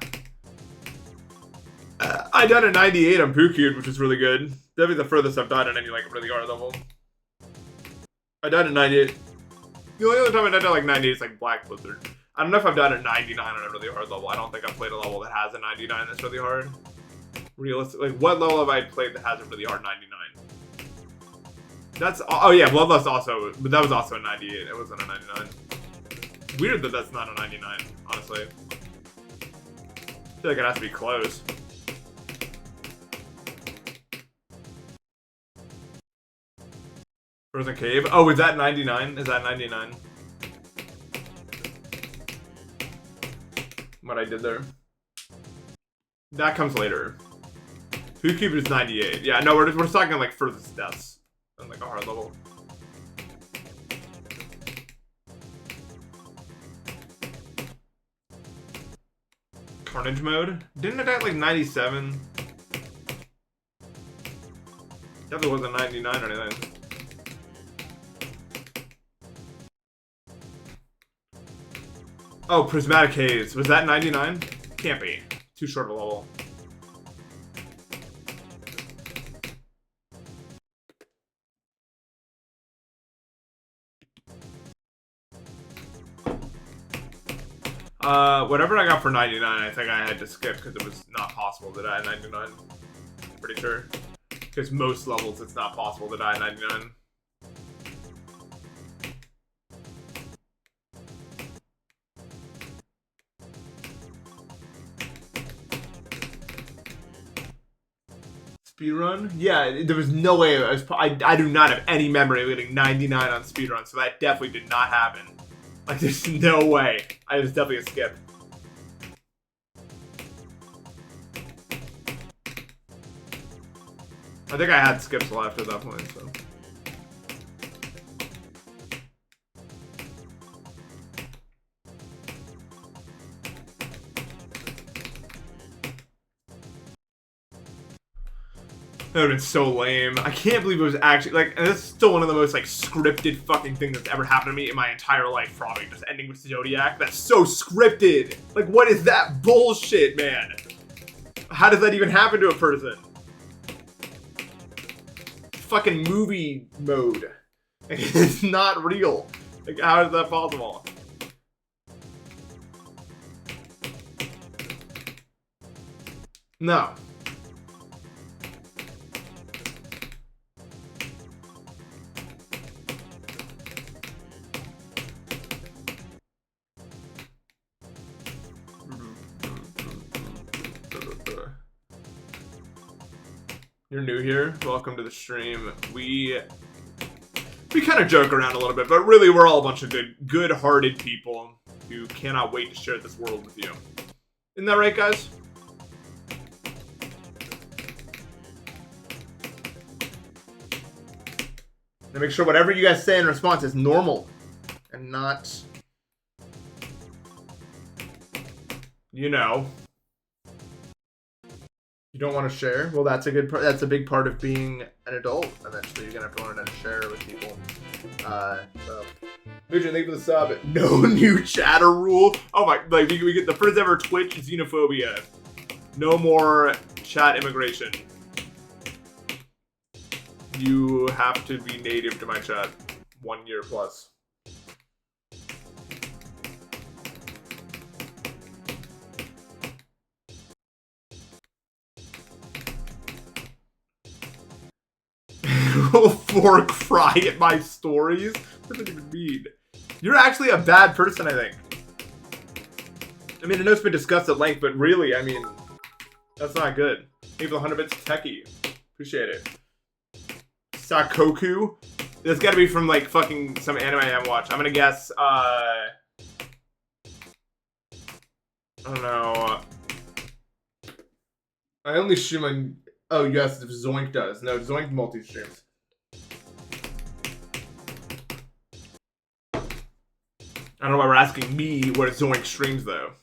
I died at 98 on Pookied, which is really good. Definitely the furthest I've died at any like really hard level. I died at 98. The only other time I died at like 98 is like Black Blizzard. I don't know if I've died at 99 on a really hard level. I don't think I've played a level that has a 99 that's really hard. Realistic, like what level have I played that has a really hard 99? That's, oh yeah, Bloodlust also, but that was also a 98. It wasn't a 99. Weird that that's not a 99, honestly. I feel like it has to be close. Frozen Cave. Oh, is that 99? Is that 99? What I did there. That comes later. Pookied is 98. Yeah, no, we're just talking like furthest deaths on like a hard level. Carnage mode? Didn't it at like 97? Definitely wasn't 99 or anything. Oh, Prismatic Haze. Was that 99? Can't be. Too short of a level. Whatever I got for 99, I think I had to skip because it was not possible to die at 99. Pretty sure. Because most levels, it's not possible to die at 99. Speedrun? Yeah, there was no way. I do not have any memory of getting 99 on speedrun, so that definitely did not happen. Like, there's no way. It was definitely a skip. I think I had skips left at that point, so. That would have been so lame. I can't believe it was actually, like, and this is still one of the most, like, scripted fucking things that's ever happened to me in my entire life, probably, just ending with Zodiac. That's so scripted! Like, what is that bullshit, man? How does that even happen to a person? Fucking movie mode. It's not real. Like, how is that possible? No. You're new here. Welcome to the stream. We kind of joke around a little bit, but really we're all a bunch of good-hearted people who cannot wait to share this world with you. Isn't that right, guys? And make sure whatever you guys say in response is normal and not, you know, you don't want to share. Well, that's a good part. That's a big part of being an adult. Eventually, you're gonna have to learn how to share with people. So, Lucian, thank you for the sub. No new chatter rule. Oh my! Like we get the first ever Twitch xenophobia. No more chat immigration. You have to be native to my chat. 1 year plus. Fork fry at my stories? What does that even mean? You're actually a bad person, I think. I mean, I know it's been discussed at length, but really, I mean, that's not good. Thank you for the 100 bits, Techie. Appreciate it. Sakoku? That's gotta be from, like, fucking some anime I haven't watched. I'm gonna guess, I don't know. I only stream on... Oh, yes, if Zoink does. No, Zoink multi-streams. I don't know why we're asking me what Zoink streams, though.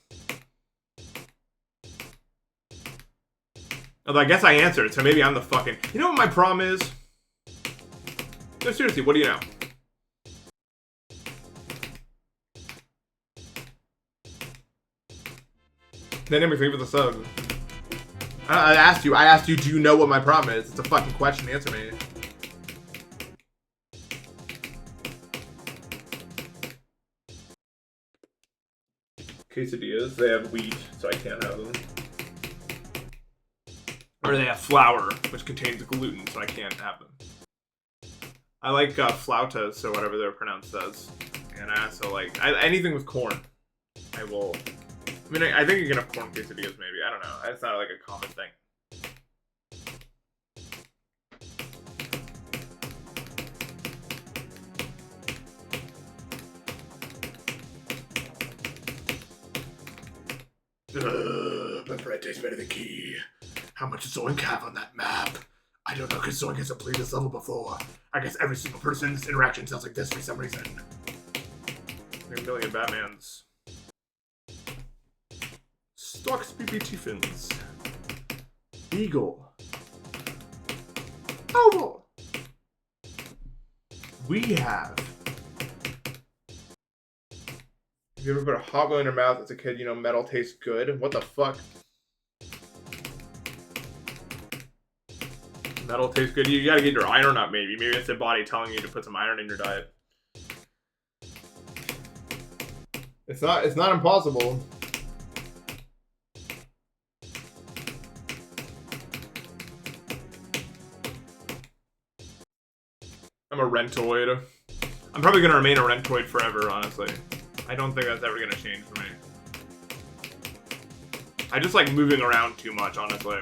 Although I guess I answered, so maybe I'm the fucking... You know what my problem is? No, seriously, what do you know? Dynamic, thank you for the sub. I asked you, do you know what my problem is? It's a fucking question, answer me. Quesadillas, they have wheat, so I can't have them. Or they have flour, which contains gluten, so I can't have them. I like flautas, so whatever they're pronounced as. And I also like, anything with corn. I will... I mean, I think you can have corn quesadillas, maybe. I don't know. It's not like a common thing. My bread tastes better than key. How much does Zoink have on that map? I don't know, because Zoink hasn't played this level before. I guess every single person's interaction sounds like this for some reason. 3 million Batmans. Stocks BBT fins. Eagle. Oval. We have. Have you ever put a hot glue in your mouth as a kid, you know, metal tastes good? What the fuck? Metal tastes good. You gotta get your iron up, maybe. Maybe it's the body telling you to put some iron in your diet. It's not impossible. I'm a rentoid. I'm probably gonna remain a rentoid forever, honestly. I don't think that's ever gonna change for me. I just like moving around too much, honestly.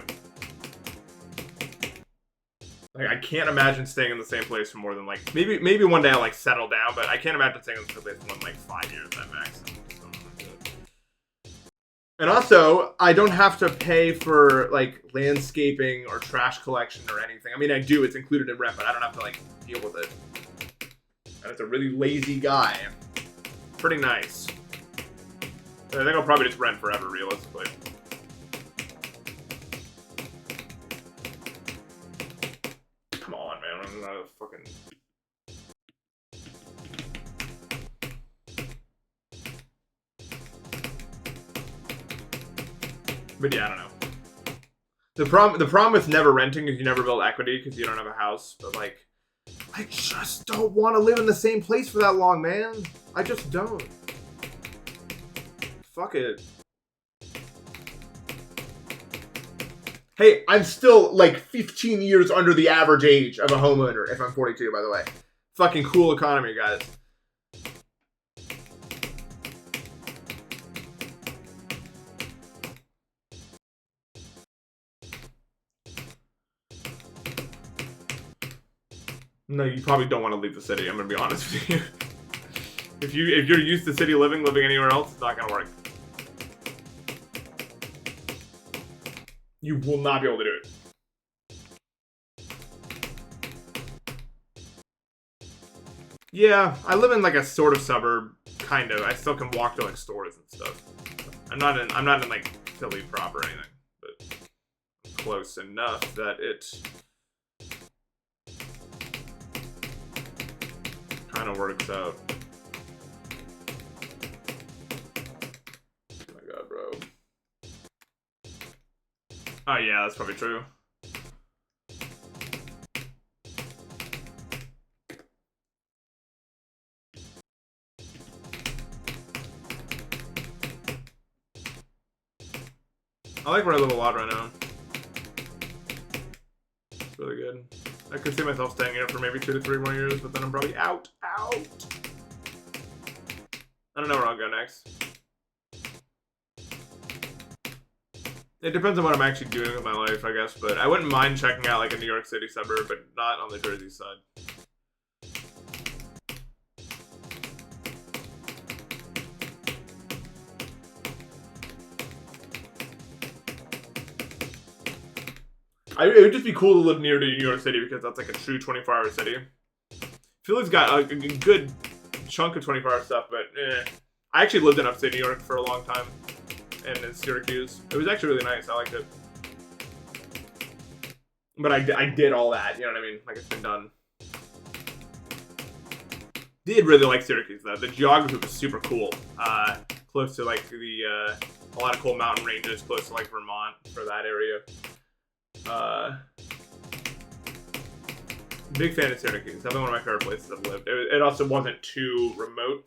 Like, I can't imagine staying in the same place for more than like, maybe one day I'll like settle down, but I can't imagine staying in the same place for more than like 5 years at max. And also, I don't have to pay for like landscaping or trash collection or anything. I mean, I do, it's included in rent, but I don't have to like deal with it. And it's a really lazy guy. Pretty nice. I think I'll probably just rent forever, realistically. Come on, man. I'm not a fucking... But yeah, I don't know. The problem with never renting is you never build equity because you don't have a house. But like, I just don't want to live in the same place for that long, man. I just don't. Fuck it. Hey, I'm still like 15 years under the average age of a homeowner if I'm 42, by the way. Fucking cool economy, guys. No, you probably don't want to leave the city, I'm gonna be honest with you. If you're used to city living anywhere else, it's not gonna work. You will not be able to do it. Yeah, I live in like a sort of suburb, kind of. I still can walk to like stores and stuff. I'm not in like Philly proper or anything, but close enough that it kind of works out. Oh my god, bro. Oh yeah, that's probably true. I like where I live a lot right now. It's really good. I could see myself staying here for maybe 2 to 3 more years, but then I'm probably out. I don't know where I'll go next. It depends on what I'm actually doing with my life, I guess, but I wouldn't mind checking out like a New York City suburb, but not on the Jersey side. It would just be cool to live near to New York City because that's like a true 24-hour city. Philly's got a good chunk of 24-hour stuff, but I actually lived in upstate New York for a long time, and in Syracuse. It was actually really nice. I liked it. But I did all that, you know what I mean? Like, it's been done. Did really like Syracuse, though. The geography was super cool. Close to, like, a lot of cool mountain ranges, close to, like, Vermont for that area. Big fan of Syracuse. Definitely one of my favorite places I've lived. It also wasn't too remote.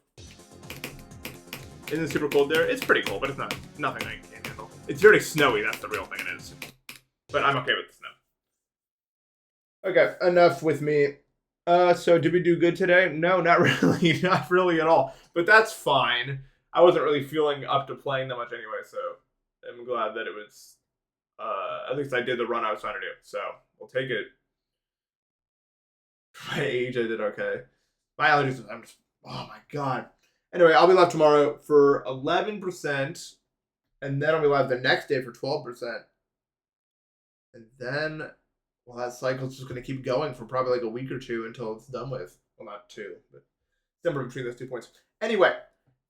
Isn't it super cold there? It's pretty cold, but it's nothing I can't handle. It's very snowy, that's the real thing it is. But I'm okay with the snow. Okay, enough with me. So did we do good today? No, not really. Not really at all. But that's fine. I wasn't really feeling up to playing that much anyway, so I'm glad that it was... at least I did the run I was trying to do, so we'll take it. My age, I did okay. My allergies, I'm just, oh my god. Anyway, I'll be live tomorrow for 11%, and then I'll be live the next day for 12%. And then, well, that cycle's just going to keep going for probably like a week or two until it's done with. Well, not 2, but somewhere between those 2 points. Anyway,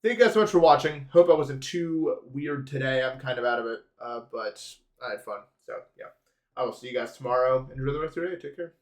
thank you guys so much for watching. Hope I wasn't too weird today. I'm kind of out of it, but I had fun. So, yeah. I will see you guys tomorrow. Enjoy the rest of your day. Take care.